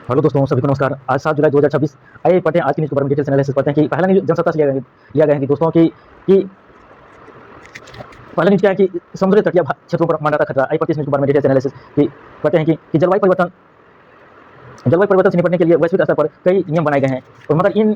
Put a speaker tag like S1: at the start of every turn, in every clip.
S1: Hello दोस्तों, सभी को नमस्कार। आज 7 जुलाई 2026। आइए पढ़ते हैं आज की न्यूज़ पेपर में डिटेल्स एनालिसिस पढ़ते हैं कि पहला न्यूज़ जनसत्ता से लिया गया है कि दोस्तों कि पहला न्यूज़ क्या है कि समुद्री तटीय क्षेत्रों पर मंडराता खतरा। आइए पढ़ते हैं इस न्यूज़ पेपर में डिटेल्स एनालिसिस कि पढ़ते हैं कि जलवायु परिवर्तन से निपटने के लिए वैश्विक स्तर पर कई नियम बनाए गए हैं और मगर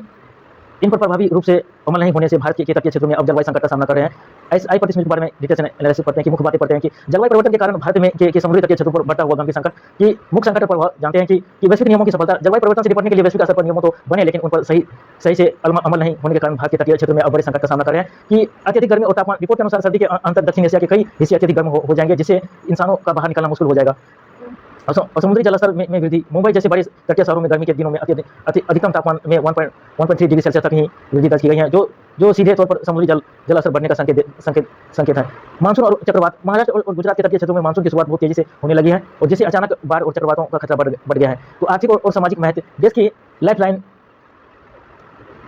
S1: इन पर प्रभावी रूप से अमल नहीं होने से भारत के तटीय क्षेत्रों में अब जलवायु संकट का सामना कर रहे हैं। आई पढ़ते हैं इस बारे में डिटेल्स एनालिसिस पढ़ते हैं कि मुख्य बातें पढ़ते हैं कि जलवायु परिवर्तन के कारण भारत में के समुद्री तटीय क्षेत्रों पर बढ़ता हुआ गंभीर संकट की मुख्य संकट पर जानते हैं कि वैश्विक नियमों की सफलता। जलवायु परिवर्तन से निपटने के लिए वैश्विक स्तर पर नियमों तो बने, लेकिन उन पर सही से अमल नहीं होने के कारण भारत के तटीय क्षेत्र में अब बड़े संकट का सामना कर रहे हैं कि अत्यधिक गर्मी और तापमान। रिपोर्ट के अनुसार सर्दी के अंत दक्षिण एशिया के कई हिस्से अत्यधिक गर्म हो जाएंगे, जिससे इंसानों का बाहर निकलना मुश्किल हो जाएगा। और समुद्री जलस्तर में वृद्धि। मुंबई जैसे बड़े तटीय शहरों में गर्मी के दिनों में अधिकतम तापमान में 1.3 डिग्री सेल्सियस तक ही वृद्धि दर्ज की गई है, जो सीधे तौर पर समुद्री जलस्तर बढ़ने का संकेत है। मानसून और चक्रवात। महाराष्ट्र और गुजरात के तटीय क्षेत्रों में मानसून की शुरुआत बहुत तेजी से होने लगी है और जिससे अचानक बाढ़ और चक्रवातों का खतरा बढ़ गया है। तो आर्थिक और सामाजिक महत्व। देश की लाइफलाइन।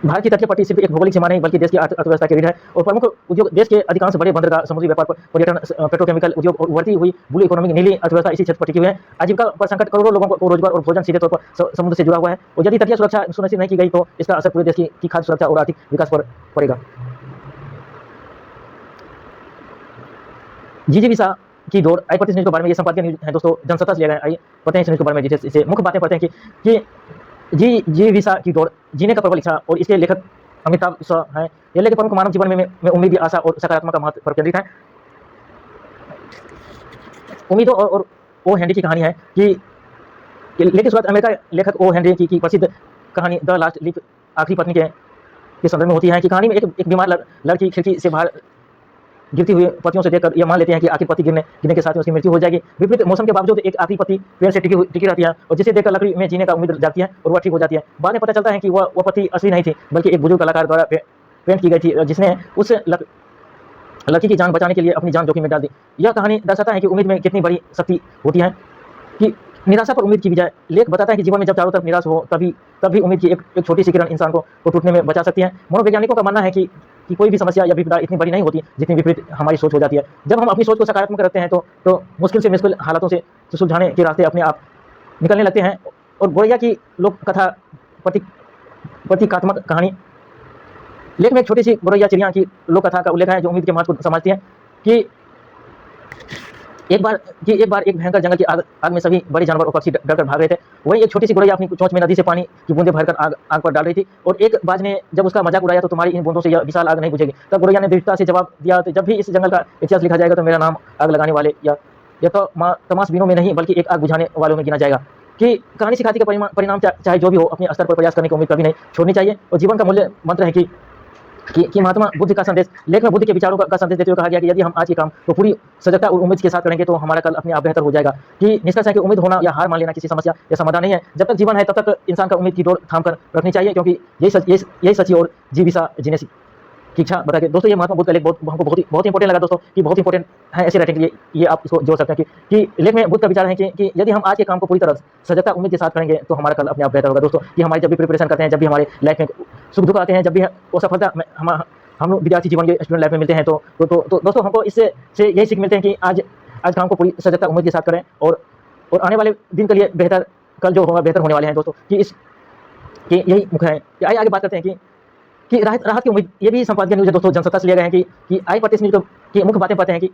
S1: भारत की तटीय पट्टी सिर्फ एक भौगोलिक सीमा नहीं बल्कि देश की अर्थव्यवस्था की रीढ़ है और प्रमुख उद्योग। देश के अधिकांश बड़े बंदरगाह, समुद्री व्यापार, पर्यटन, पेट्रोकेमिकल उद्योग और उभरती हुई ब्लू इकोनॉमी नीली अर्थव्यवस्था इसी क्षेत्र पर टिकी हुई है। आजीविका पर संकट। करोड़ों लोगों को रोजगार और भोजन सीधे तौर पर समुद्र से जुड़ा हुआ है और यदि तटीय सुरक्षा सुनिश्चित नहीं की गई तो इसका असर पूरे देश की खाद्य सुरक्षा और आर्थिक विकास पर पड़ेगा। जीजी वीसा की दौड़। आई पढ़ते हैं न्यूज़ के बारे में। ये संपादकीय न्यूज़ है दोस्तों, जनसत्ता से लिया गया है। आइए पढ़ते हैं इस न्यूज़ के बारे में डिटेल्स। इसे मुख्य बातें पढ़ते हैं कि जी वीसा की दौड़। जीने का प्रबल इच्छा और इसके लेखक अमिताभ शाह हैं। ये लेख प्रमुख मानव जीवन में उम्मीद, आशा और सकारात्मक का महत्व पर केंद्रित है। उम्मीदों और ओ हेनरी की कहानी है कि लेख की शुरुआत अमेरिका लेखक ओ हेनरी की प्रसिद्ध कहानी द लास्ट लीफ आखिरी पत्नी के संदर्भ में होती है कि कहानी में एक बीमार लड़की खिड़की से बाहर गिरती हुई पत्तियों से देखकर यह मान लेते हैं कि आखिर पत्ती गिरने के साथ ही उसकी मृत्यु हो जाएगी। विपरीत मौसम के बावजूद एक आखिरी पत्ती पेड़ से टिकी रहती है और जिसे देखकर लकड़ी में जीने का उम्मीद जागती है और वह ठीक हो जाती है। बाद में पता चलता है कि वह पत्ती असली नहीं थी बल्कि एक बुजुर्ग कलाकार द्वारा पेंट की गई थी, जिसने उस लड़की की जान बचाने के लिए अपनी जान जोखिम में डाल दी। यह कहानी दर्शाता है कि उम्मीद में कितनी बड़ी शक्ति होती है कि निराशा पर उम्मीद की बजाय। लेख बताता है कि जीवन में जब चारों तरफ निराश हो तभी उम्मीद की एक छोटी सी किरण इंसान को टूटने में बचा सकती है। मनोवैज्ञानिकों का मानना है कि कोई भी समस्या या विपदा इतनी बड़ी नहीं होती जितनी विपरीत हमारी सोच हो जाती है। जब हम अपनी सोच को सकारात्मक रखते हैं तो मुश्किल से मुश्किल हालातों से सुलझाने के रास्ते अपने आप निकलने लगते हैं। और गोरैया की लोक कथा प्रतीकात्मक कहानी। लेख में एक छोटी सी गोरैया चिड़िया की लोक कथा का उल्लेख है जो उम्मीद के महत्व को समझती है कि एक बार एक भयंकर जंगल की आग में सभी बड़े जानवर और पक्षी डरकर भाग रहे थे। वहीं एक छोटी सी गोरैया अपनी चोंच में नदी से पानी की बूंदें भरकर आग पर डाल रही थी और एक बाज ने जब उसका मजाक उड़ाया तो तुम्हारी इन बूंदों से यह विशाल आग नहीं बुझेगी। तब गोरैया ने दृढ़ता से जवाब दिया, तो जब भी इस जंगल का इतिहास लिखा जाएगा तो मेरा नाम आग लगाने वाले या तो तमाशबीनों में नहीं बल्कि एक आग बुझाने वालों में गिना जाएगा। कि कहानी सिखाती का परिणाम चाहे जो भी हो, अपने स्तर पर प्रयास करने की उम्मीद कभी नहीं छोड़नी चाहिए और जीवन का मूल्य मंत्र है कि महात्मा बुद्ध का संदेश। लेख में बुद्ध के विचारों का संदेश देते हुए कहा गया कि यदि हम आज के काम तो पूरी सजगता और उम्मीद के साथ करेंगे तो हमारा कल अपने आप बेहतर हो जाएगा। कि निष्कर्ष है कि उम्मीद होना या हार मान लेना किसी समस्या या समाधान नहीं है। जब तक जीवन है तब तक इंसान का उम्मीद की डोर थाम कर रखनी चाहिए, क्योंकि यही सच्ची और जीविका जीने की इच्छा बता के। दोस्तों ये महात्मा बुद्ध का लेख हमको बहुत इंपॉर्टेंट लगा दोस्तों, कि बहुत इंपॉर्टेंट है ऐसे राइटिंग के लिए। ये आप इसको जोड़ सकते हैं कि लेख में बुद्ध का विचार है कि यदि हम आज के काम को पूरी तरह सजगता उम्मीद के साथ करेंगे तो हमारा कल अपने आप बेहतर होगा। दोस्तों कि हमारी जब भी प्रिपरेशन करते हैं, जब भी हमारे लाइफ में सुख दुख आते हैं, जब भी वो सफलता हम लोग विद्यार्थी जीवन के स्टूडेंट लाइफ में मिलते हैं तो दोस्तों हमको इससे यही सीख मिलते हैं कि आज काम को पूरी सजगता उम्मीद के साथ करें और आने वाले दिन के लिए बेहतर कल जो होगा बेहतर होने वाले हैं दोस्तों। कि यही मुख्य है। आइए आगे बात करते हैं कि राहत की उम्मीद। ये भी संपादकीय न्यूज़ है दोस्तों, जनसत्ता से लिए गए हैं कि आई पढ़ते न्यूज़ की मुख्य बातें पढ़ते हैं कि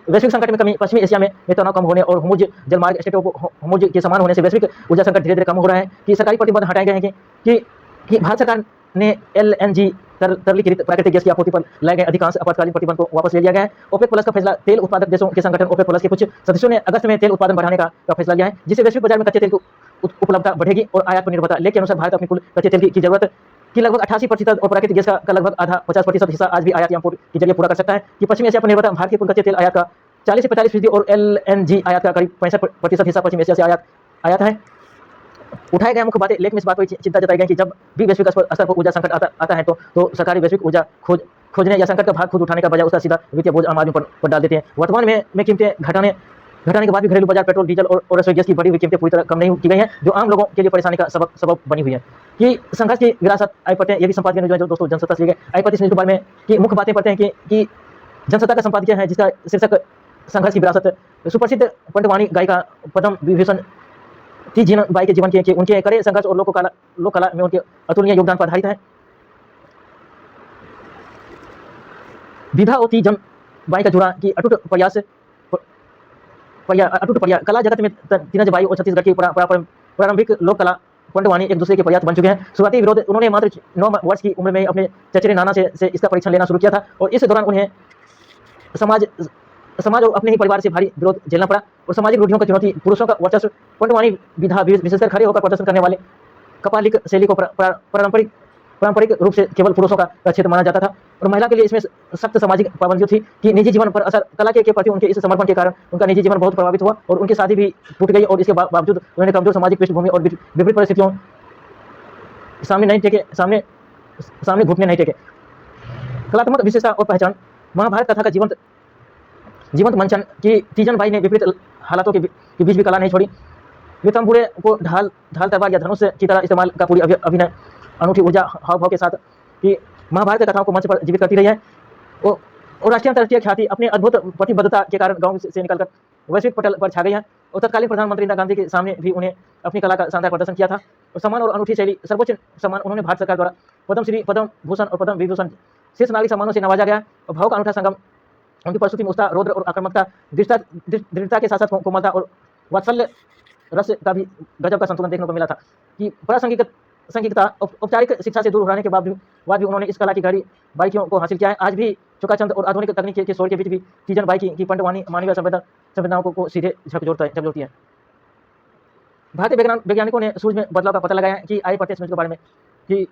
S1: वैश्विक संकट में कमी। पश्चिमी एशिया में तनाव कम होने और होर्मुज जलमार्ग स्ट्रेट ऑफ होर्मुज के समान होने से वैश्विक ऊर्जा संकट धीरे धीरे कम हो रहा है। कि सरकारी प्रतिबंध हटाए गए हैं कि भारत सरकार ने LNG तरलीकृत प्राकृतिक गैस की आपूर्ति पर लगाए गए अधिकांश आपातकालीन प्रतिबंध को वापस ले लिया गया है। ओपेक प्लस का फैसला। तेल उत्पादक देशों के संगठन ओपेक प्लस के कुछ सदस्यों ने अगस्त में तेल उत्पादन बढ़ाने का फैसला लिया है, जिससे वैश्विक बाजार में कच्चे तेल की उपलब्धता बढ़ेगी और आयात पर निर्भरता। लेख के अनुसार भारत अपनी कुल कच्चे तेल की जरूरत की लगभग 88% और प्राकृतिक गैस का लगभग आधा 50% हिस्सा आज भी आयात या इंपोर्ट के जरिए पूरा कर सकता है। कि पश्चिमी एशिया पर निर्भरता। भारत के कुल कच्चे तेल आयात का 40 से 45% और LNG आयात का करीब 65% हिस्सा पश्चिम एशिया से आयात है। उठाए गए मुख्य बातें। लेख में इस बात पर चिंता जताई गई कि जब भी वैश्विक स्तर पर ऊर्जा संकट आता है तो सरकारी वैश्विक ऊर्जा खोजने या संकट का भाग खुद उठाने का बजाय उसका सीधा वित्तीय बोझ आम आदमी पर डाल देते हैं। वर्तमान में कीमतें घटाने के बाद भी घरेलू बाजार पेट्रोल, डीजल और रसोई गैस की बढ़ी हुई कीमतें पूरी तरह कम नहीं की गई हैं, जो आम लोगों के लिए परेशानी का सबब बनी हुई है। कि संघर्ष की विरासत। आई पढ़ते हैं। ये भी संपादकीय न्यूज़ है जो दोस्तों जनसत्ता से लिए गए। आई पढ़ते इस न्यूज़ के बारे में कि मुख्य बातें पढ़ते हैं कि जनसत्ता का संपादकीय है जिसका शीर्षक संघर्ष की विरासत। सुप्रसिद्ध पंडवानी गायिका पद्म विभूषण थी जीवनबाई के जीवन के उनके कड़े संघर्ष और लोक कला में उनके अतुलनीय योगदान पर आधारित है। विधा और थी जीवनबाई का जुड़ा कि अटूट प्रयास कला जगत में तीनजबाई और छत्तीसगढ़ की प्रारंभिक लोक कला पंडवानी एक दूसरे के पर्याप्त बन चुके हैं। शुरुआती विरोध उन्होंने मात्र 9 वर्ष की उम्र में अपने चचेरे नाना से इसका परीक्षण लेना शुरू किया था और इस दौरान उन्हें समाज और अपने ही परिवार से भारी विरोध झेलना पड़ा और सामाजिक रूढ़ियों का चुनौती, पुरुषों का वर्चस्व, पंडवानी विधा विशेषकर खड़े होकर प्रदर्शन करने वाले कपालिक शैली को पारंपरिक रूप से केवल पुरुषों का क्षेत्र माना जाता था और महिला के लिए इसमें सख्त सामाजिक पाबंदियों थी कि निजी जीवन पर असर कला के प्रति उनके इस समर्पण के कारण उनका निजी जीवन बहुत प्रभावित हुआ और उनकी शादी भी टूट गई और इसके बावजूद उन्होंने कमजोर सामाजिक पृष्ठभूमि और विपरीत परिस्थितियों सामने घुटने नहीं टेके। कलात्मक विशेषता और पहचान, महाभारत कथा का जीवंत मंचन की तीजनबाई ने विपरीत हालातों के बीच भी कला नहीं छोड़ी। वे तंबूरे को ढाल तलवार या धनुष की तरह इस्तेमाल का पूरी अभिनय अनूठी ऊर्जा हाव भाव के साथ कि महाभारत कथाओं को मंच पर जीवित करती रही है और राष्ट्रीय अंतर्राष्ट्रीय ख्याति अपनी अद्भुत प्रतिबद्धता के कारण गांव से निकलकर वैश्विक पटल पर छा गई है और तत्कालीन प्रधानमंत्री इंदिरा गांधी के सामने भी उन्हें अपनी कला का शानदार प्रदर्शन किया था और सम्मान और अनूठी शैली सर्वोच्च सम्मान उन्होंने भारत सरकार द्वारा पद्मश्री, पद्म भूषण और पद्म विभूषण शीर्ष नागरिक सम्मानों से नवाजा गया और भाव का अनूठा संगम उनकी प्रस्तुति में उत्साह, रौद्र और आक्रामकता, दृढ़ता के साथ साथ कोमलता और वात्सल्य रस का भी गजब का संतुलन देखने को मिला था कि प्रासंगिकता औपचारिक शिक्षा से दूर रहने के बाद भी उन्होंने इस कला की गहरी बारीकियों को हासिल किया है। आज भी चौकाचंद और आधुनिक तकनीक के शोर के बीच भी तीजनबाई की पंडवानी मानवीय संवेदनाओं को सीधे झकझोरती है। भारतीय वैज्ञानिकों ने सूरज में बदलाव का पता लगाया कि आइए पढ़ते हैं इसके बारे में कि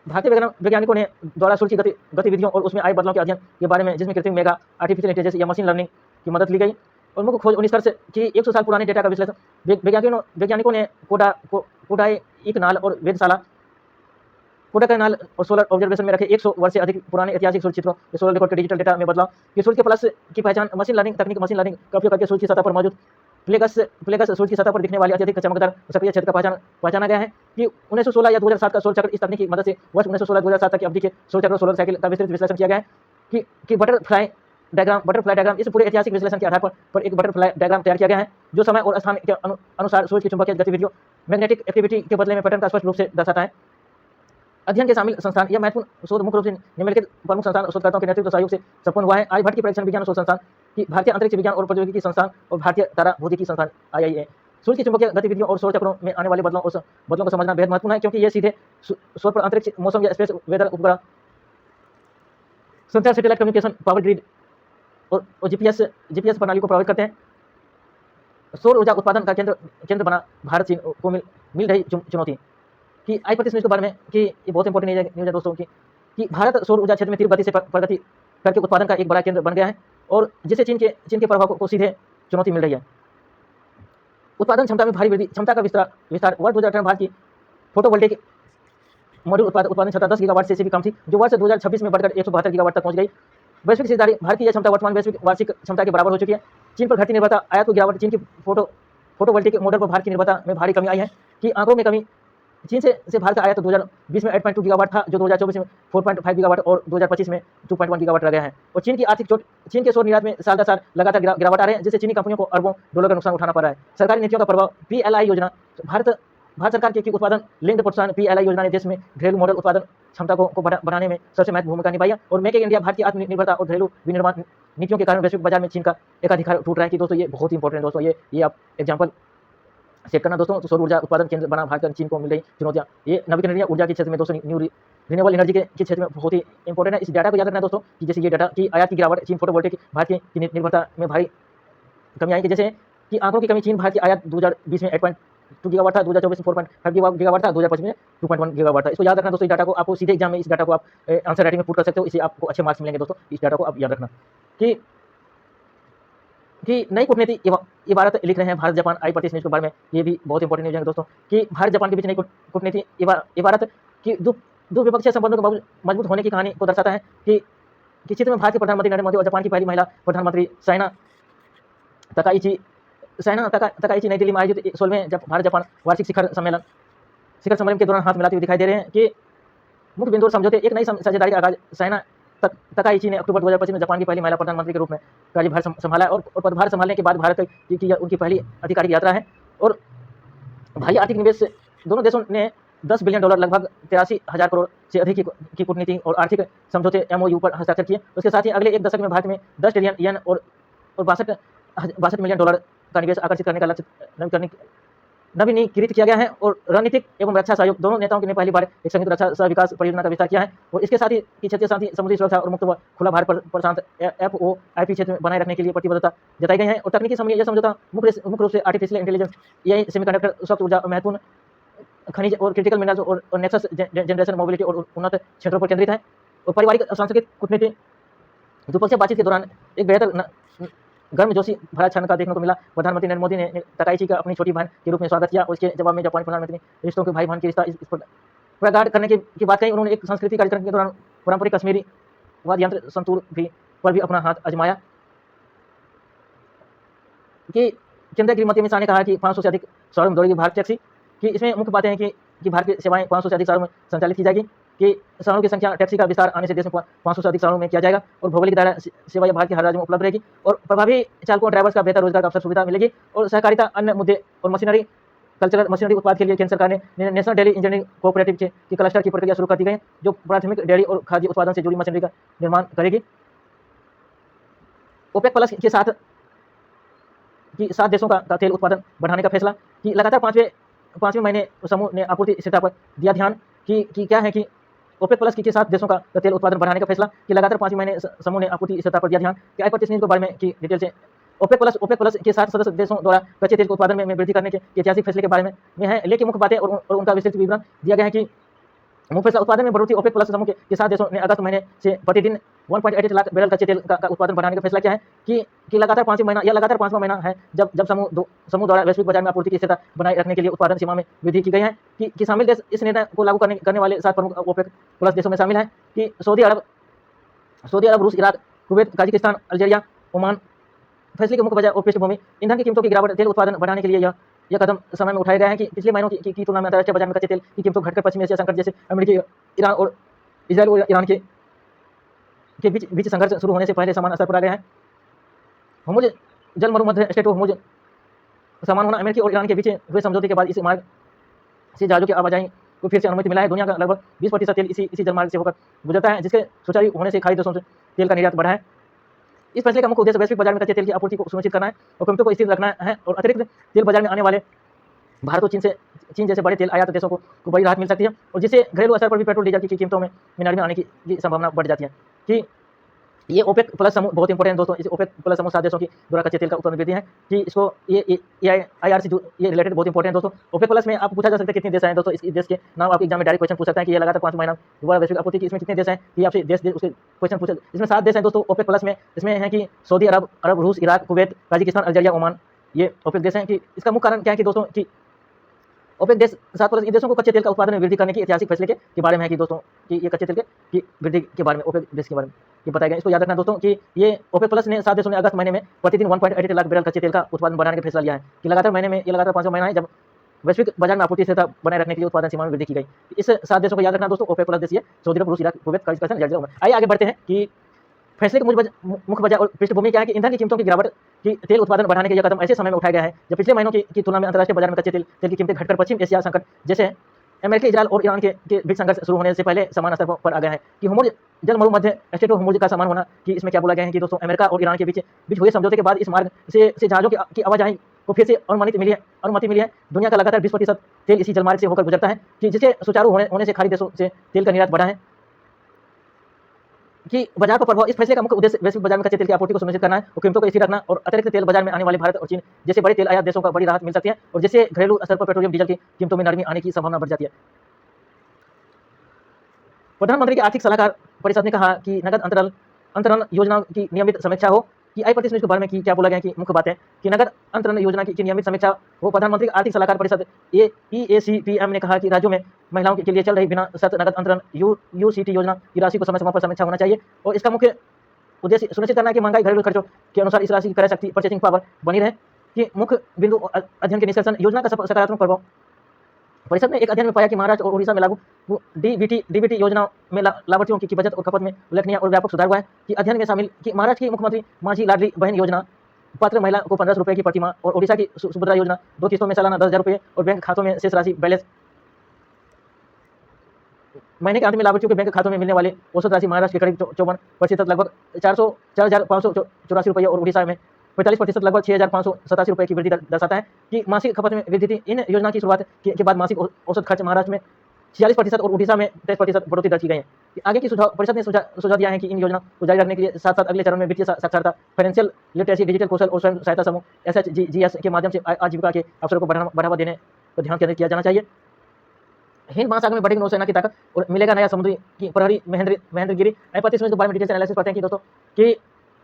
S1: भारतीय वैज्ञानिकों ने द्वारा सूर्य की गतिविधियों और उसमें आए बदलाव के अध्ययन के बारे में जिसमें कृत्रिम मेगा, आर्टिफिशियल इंटेलिजेंस या मशीन लर्निंग की मदद ली गई और मुख्य खोज निष्कर्ष कि 100 साल पुराने डेटा का विश्लेषण। वैज्ञानिकों ने कोडाइक नाल और वेधशाला कोडाइकनाल और सोलर ऑब्जर्वेशन में रखे 100 वर्ष से अधिक पुराने ऐतिहासिक सूर्य चित्रों के सोलर रिकॉर्ड के डिजिटल डेटा में बदलाव कि सूर्य के प्लस की पहचान मशीन लर्निंग का उपयोग करके सूर्य की सतह पर मौजूद प्लेगस सूर्य की सतह पर दिखने वाली अत्यधिक चमकदार सक्रिय क्षेत्र का पहचाना गया है कि 1916 या 2007 का सौर चक्र इस तकनीक की मदद से वर्ष 1916-2007 तक की अवधि के सौर चक्र सोलर साइकिल का विस्तृत विश्लेषण किया गया है कि बटरफ्लाई डायग्राम इस पूरे ऐतिहासिक विश्लेषण के आधार पर एक बटरफ्लाई डायग्राम तैयार किया गया है जो समय और स्थान के अनुसार सूर्य की चुंबकीय गतिविधियों मैग्नेटिक एक्टिविटी के बदले में पैटर्न का स्पष्ट रूप से दर्शाता है। अध्ययन के शामिल संस्थान यह महत्वपूर्ण शोध मुख्य रूप से निम्नलिखित प्रमुख संस्थान शोधकर्ताओं के नेतृत्व सहयोग से संपन्न हुआ है। आर्यभट्ट की परीक्षण विज्ञान शोध संस्थान की भारतीय अंतरिक्ष विज्ञान और प्रौद्योगिकी संस्थान और भारतीय तारा भौतिकी संस्थान IIA। सूर्य की चुंबकीय गतिविधियों और सौर चक्रों में आने वाले बदलों को समझना बेहद महत्वपूर्ण है क्योंकि ये सीधे सौर पर अंतरिक्ष मौसम या स्पेस वेदर उपग्रह संचार, सैटेलाइट कम्युनिकेशन, पावर ग्रिड और जीपीएस प्रणाली को प्रभावित करते हैं। सौर ऊर्जा उत्पादन का केंद्र बना भारत चीन को मिल रही चुनौती कि आई प्रतिशत के बारे में कि ये बहुत इंपॉर्टेंट न्यूज़ है दोस्तों कि भारत सौर ऊर्जा क्षेत्र में तीव्र गति से प्रगति करके उत्पादन का एक बड़ा केंद्र बन गया है और जिससे चीन के प्रभाव को सीधे चुनौती मिल रही है। उत्पादन क्षमता में भारी वृद्धि, क्षमता का विस्तार वर्ष 2018 भारत की फोटोवोल्टेइक मॉड्यूल उत्पादन क्षमता 10 गीगावाट से भी कम थी जो वर्ष 2026 में बढ़कर 172 गीगावाट तक पहुंच गई। वैश्विक हिस्सेदारी, भारत की यह क्षमता वर्तमान वैश्विक वार्षिक क्षमता के बराबर हो चुकी है। चीन पर घटती निर्भरता, आयात को गिरावट, चीन की फोटोवोल्टेइक मॉडल पर भारत की निर्भरता में भारी कमी आई है कि आंकड़ों में कमी चीन से भारत का आयात 2020 में 8.2 गीगावाट था जो 2024 में 4.5 गीगावाट और 2025 में 2.1 गीगावाट रह गया है और चीन की आर्थिक चोट, चीन के सौर निर्यात में साल दर साल लगातार गिरावट आ रहे हैं जिससे चीनी कंपनियों को अरबों डॉलर का नुकसान उठाना पड़ रहा है। सरकारी नीतियों का प्रभाव, PLI योजना, भारत सरकार की उत्पादन लिंक्ड प्रोत्साहन PLI योजना ने देश में घरेलू मॉडल उत्पादन क्षमता को बढ़ाने में सबसे महत्वपूर्ण भूमिका निभाई है और मेक इन इंडिया, भारत की आत्मनिर्भरता और घरेलू विनिर्माण नीतियों के कारण वैश्विक बाजार में चीन का एकाधिकार टूट रहा है कि दोस्तों ये बहुत इंपॉर्टेंट है दोस्तों, ये आप एग्जाम्पल सेट करना दोस्तों। तो सौर ऊर्जा उत्पादन केंद्र बना भारत चीन को मिल रही चुनौतियां, ये नवीकरणीय ऊर्जा के क्षेत्र में दोस्तों न्यू रिन्यूएबल एनर्जी के क्षेत्र में बहुत ही इंपॉर्टेंट है। इस डाटा को याद रखना दोस्तों कि जैसे ये डाटा की आयात की गिरावट, चीन फोटोवोल्टेइक भारत की निर्भरता में भारी कमी आई कि जैसे कि आंकड़ों की कमी, चीन भारत की आयात 2020 में 8.2 गीगावाट था, 2024 में 4.5 गीगावाट था, 2025 में 2.1 गीगावाट था। इसको याद रखना दोस्तों। इस डाटा को आपको सीधे एग्जाम में इस डाटा को आप आंसर राइटिंग में पुट कर सकते हो, इससे आपको अच्छे मार्क्स मिलेंगे दोस्तों। इस डाटा को आप याद रखना कि नई कूटनीति इबारत लिख रहे हैं भारत जापान आई प्रतिशत न्यूज़ के बारे में। ये भी बहुत इंपॉर्टेंट न्यूज़ है दोस्तों कि भारत जापान के बीच नई कूटनीति इबारत की द्विपक्षीय संबंधों के मजबूत होने की कहानी को दर्शाता है कि क्षेत्र में भारत के प्रधानमंत्री नरेंद्र मोदी और जापान की पहली महिला प्रधानमंत्री साइना तकाइची नई दिल्ली में आयोजित 16वें भारत जापान वार्षिक शिखर सम्मेलन के दौरान हाथ मिलाते हुए दिखाई दे रहे हैं कि मुख्य बिंदु और समझौते एक नई साझेदारी का आगाज। साइना तकाइची ने अक्टूबर 2025 में जापान की पहली महिला प्रधानमंत्री के रूप में कार्यभार संभाला और पदभार संभालने के बाद भारत की उनकी पहली आधिकारिक यात्रा है और भारी आर्थिक निवेश से दोनों देशों ने $10 बिलियन लगभग 83,000 करोड़ से अधिक की कूटनीति और आर्थिक समझौते एमओयू पर हस्ताक्षर किए। उसके साथ ही अगले एक दशक में भारत में 10 ट्रिलियन येन और 62 मिलियन डॉलर का निवेश आकर्षित करने का लक्ष्य नवीनीकृत किया गया है। और रणनीतिक एवं रक्षा सहयोग दोनों नेताओं ने पहली बार एक संयुक्त रक्षा सह विकास परियोजना का विस्तार किया है। और इसके साथ ही क्षेत्र के साथ ही समुद्री सुरक्षा और मुक्त व खुला भारत प्रशांत FOIP क्षेत्र में बनाए रखने के लिए प्रतिबद्धता जताई गई है। और तकनीकी समझौता मुख्य रूप से आर्टिफिशियल इंटेलिजेंस, AI, सेमीकंडक्टर, स्वच्छ ऊर्जा, महत्वपूर्ण खनिज और क्रिटिकल मिनरल्स और नेक्सस जनरेशन मोबिलिटी और उन्नत क्षेत्रों पर केंद्रित है। और पारिवारिक सांस्कृतिक कूटनीति द्विपक्षीय बातचीत के दौरान एक बेहतर गर्मजोशी भरा क्षण का देखने को मिला। प्रधानमंत्री नरेंद्र मोदी ने तकाईची का अपनी छोटी बहन के रूप में स्वागत किया। उसके जवाब में जापानी प्रधानमंत्री ने रिश्तों के भाई बहन के रिश्ता इस पर प्रगाढ़ करने की बात कही। उन्होंने एक सांस्कृतिक कार्यक्रम के दौरान पारंपरिक कश्मीरी वाद्य यंत्र संतूर पर भी अपना हाथ आजमाया। कि केंद्रीय गृह मंत्री अमित शाह ने कहा कि 500 से अधिक शहरों में दौड़ेगी भारत टैक्सी। कि इसमें मुख्य बातें हैं कि भारत की सेवाएं 500 से अधिक शहरों में संचालित की जाएगी। कि शहरों की संख्या टैक्सी का विस्तार आने से देश में 500 से अधिक शहरों में किया जाएगा। और भौगोलिक दायरा सेवा भारत के हर राज्य में उपलब्ध रहेगी। और प्रभावी चालकों और ड्राइवर्स का बेहतर रोजगार का अवसर सुविधा मिलेगी। और सहकारिता, अन्य मुद्दे और मशीनरी कल्चरल मशीनरी उत्पाद के लिए केंद्र सरकार ने नेशनल डेयरी इंजीनियरिंग कोऑपरेटिव की क्लस्टर की प्रक्रिया शुरू कर दी गई है, जो प्राथमिक डेयरी और खाद्य उत्पादन से जुड़ी मशीनरी का निर्माण करेगी। ओपेक प्लस के साथ 7 देशों का तेल उत्पादन बढ़ाने का फैसला। कि लगातार पांचवें महीने समूह ने आपूर्ति स्थिरता पर दिया ध्यान। कि क्या है कि ओपेक प्लस के 7 देशों का तेल उत्पादन बढ़ाने का फैसला। कि लगातार 5वें महीने समूह ने आपूर्ति स्थिरता पर दिया ध्यान। कि आय प्रतिशत के बारे में की डिटेल से ओपेक प्लस के 7 सदस्य देशों द्वारा कच्चे तेल के उत्पादन में वृद्धि करने के ऐतिहासिक फैसले के बारे में है। लेकिन मुख्य बातें और उनका विस्तृत विवरण दिया गया है। कि मुख्य फैसला उत्पादन में बढ़ोतरी। ओपेक प्लस समूह के 7 देशों ने अगस्त महीने से प्रतिदिन 1.88 लाख बैरल कच्चे तेल का उत्पादन बढ़ाने का फैसला किया है। कि लगातार 5वां महीना है जब समूह द्वारा वैश्विक बाजार में आपूर्ति की स्थिरता बनाए रखने के लिए उत्पादन सीमा में वृद्धि की गई है। कि शामिल देश इस निर्णय को लागू करने वाले 7 प्रमुख ओपेक प्लस देशों में शामिल हैं। कि सऊदी अरब, रूस, Iraq, Kuwait, Tajikistan, Algeria, Oman. फैसले की मुख्य वजह और पृष्ठभूमि ईंधन की कीमतों की गिरावट। तेल उत्पादन बढ़ाने के लिए यह कदम समय में उठाए गए हैं। कि पिछले महीनों की तुलना में अंतर्राष्ट्रीय बाजार में कच्चे तेल की कीमतों घटकर पश्चिमी एशिया संकट जैसे अमेरिकी, ईरान और इजरायल और ईरान के बीच संघर्ष शुरू होने से पहले समान असर पड़ा गया है। होर्मुज जल मरुमध्य स्ट्रेट ऑफ होर्मुज समान होना। अमेरिकी और ईरान के बीच हुए समझौते के बाद इस मार्ग से जहाजों की आवाजाही को फिर से अनुमति मिला है। दुनिया का लगभग 20% तेल इसी जलमार्ग से होकर गुजरता है, जिसके सुचारू होने से खाड़ी देशों से तेल का निर्यात बढ़ा है। इस फैसले का मुख्य उद्देश्य वैश्विक बाजार में कच्चे तेल की आपूर्ति को सुनिश्चित करना है और कीमतों को स्थिर रखना है। और अतिरिक्त तेल बाजार में आने वाले भारत और चीन जैसे बड़े तेल आयात देशों को बड़ी राहत मिल सकती है। और जिससे घरेलू स्तर पर भी पेट्रोल डीजल की कीमतों में नरमी आने की संभावना बढ़ जाती है। कि ये ओपेक प्लस समूह बहुत इंपॉर्टेंट है दोस्तों। इस ओपेक प्लस समूह 7 देशों की द्वारा कच्चे तेल का उत्पादन वृद्धि है। कि इसको ये IR से ये रिलेटेड बहुत इंपॉर्टेंट है दोस्तों। ओपेक प्लस में आप पूछा जा सकता है कितने देश हैं दोस्तों। इस देश के नाम आपके एग्जाम में डायरेक्ट क्वेश्चन पूछ सकता है कि ये लगातार 5 महीना दोबारा वैश्विक आपूर्ति की इसमें कितने देश हैं, कि आपसे देश उसके क्वेश्चन पूछे। इसमें 7 देश हैं दोस्तों ओपेक प्लस में। इसमें है कि सऊदी अरब, रूस, Iraq, Kuwait, Tajikistan, Algeria, Oman, ये ओपेक देश हैं। कि इसका मुख्य कारण क्या है कि दोस्तों कि ओपेक देश 7 प्लस इन देशों को कच्चे तेल का उत्पादन में वृद्धि करने के ऐतिहासिक फैसले के बारे में है। कि दोस्तों कि ये कच्चे तेल की वृद्धि के बारे में ओपेक देश के बारे में ये बताया गया। इसको याद रखना दोस्तों कि ये ओपेक प्लस ने 7 देशों ने अगस्त महीने में प्रतिदिन 1.88 लाख बैरल कच्चे तेल का उत्पादन बढ़ाने का फैसला लिया है। कि लगातार 5वां महीना है जब वैश्विक बाजार में आपूर्ति स्थिरता बनाए रखने के लिए उत्पादन सीमा में वृद्धि की गई। इस 7 देशों को याद रखना दोस्तों। ओपेक प्लस देश सऊदी अरब, रूस, Iraq, Kuwait, Tajikistan, Algeria, Oman. आइए आगे बढ़ते हैं कि फैसले की मुख्य वजह और पृष्ठभूमि क्या है। कि ईंधन की कीमतों की गिरावट। कि तेल उत्पादन बढ़ाने के यह कदम ऐसे समय में उठाया गया है जब पिछले महीनों की तुलना में अंतर्राष्ट्रीय बाजार में कच्चे तेल की कीमतें घटकर पश्चिम एशिया संकट जैसे अमेरिका, इजरायल और ईरान के बीच संघर्ष शुरू होने से पहले समान स्तर पर आ गया है। कि होर्मुज जल मरुमध्य स्ट्रेट ऑफ होर्मुज का समान होना। कि इसमें क्या बोला गया है कि दोस्तों अमेरिका और ईरान के बीच हुए समझौते के बाद इस मार्ग से जहाजों की आवाजाही को फिर से अनुमति मिली है। दुनिया का लगातार 20% तेल इसी जलमार्ग से होकर गुजरता है। कि जिसके सुचारू होने से खाड़ी देशों से तेल का निर्यात बढ़ा है। कि बाजार पर प्रभाव। इस फैसले का मुख्य उद्देश्य वैश्विक बाजार में कच्चे तेल की आपूर्ति को सुनिश्चित करना है और कीमतों को स्थिर रखना। और अतिरिक्त तेल बाजार में आने वाले भारत और चीन जैसे बड़े तेल आयात देशों को बड़ी राहत मिल सकती है। और जिससे घरेलू स्तर पर पेट्रोलियम डीजल की कीमतों में नरमी आने की संभावना बढ़ जाती है। प्रधानमंत्री के आर्थिक सलाहकार परिषद ने कहा कि नकद अंतरण योजना की नियमित समीक्षा हो। कि आय प्रतिशत के बारे में क्या बोला गया कि मुख्य बात है कि नकद अंतरण योजना की नियमित समीक्षा हो। प्रधानमंत्री आर्थिक सलाहकार परिषद EACPM ने कहा कि राज्यों में महिलाओं के लिए चल रही बिना शर्त नकद अंतरण UCT योजना की राशि को समय समय पर समीक्षा होना चाहिए। और इसका मुख्य उद्देश्य सुनिश्चित करना है कि महंगाई घरेलू खर्चों के अनुसार इस राशि की क्रय शक्ति परचेसिंग पावर बनी रहे। कि मुख्य बिंदु अध्ययन के निष्कर्षण योजना का सकारात्मक प्रभाव। परिषद ने एक अध्ययन में पाया कि महाराष्ट्र और ओडिशा में लागू DBT योजना में लाभार्थियों की बचत और खपत में उल्लेखनीय और व्यापक सुधार हुआ है। कि अध्ययन में शामिल कि महाराष्ट्र की मुख्यमंत्री माझी लाडली बहन योजना पात्र महिला को 1500 रुपये की प्रतिमाह और ओडिशा की सुभद्रा योजना 2 किस्तों में सालाना 10,000 रुपये और बैंक खातों में शेष राशि बैलेंस महीने के अंत में लाभार्थियों के बैंक खातों में मिलने वाले औसत राशि महाराष्ट्र के करीब 54% लगभग 4,584 रुपये और उड़ीसा में 45% लगभग 6,587 रुपये की वृद्धि दर्शाता है कि मासिक खपत में वृद्धि थी। इन योजना की शुरुआत के बाद मासिक औसत खर्च महाराष्ट्र में 46% और उड़ीसा में 23% बढ़ोतरी दर्ज की गई है। आगे की सुझाव परिषद ने सुझाव दिया है कि इन योजना को जारी रखने के लिए साथ साथ अगले चरण में वित्तीय साक्षरता, फाइनेंशियल लिटरेसी, डिजिटल कौशल और स्वयं सहायता समूह SHGs के माध्यम से आजीविका के अवसरों को बढ़ावा देने पर ध्यान केंद्रित किया जाना चाहिए। हिंद महासागर में बढ़ेगी नौसेना की ताकत और मिलेगा नया समुद्री की प्रहरी महेंद्रगिरी। इसके बारे में डिटेल से एनालिसिस करते हैं कि दोस्तों कि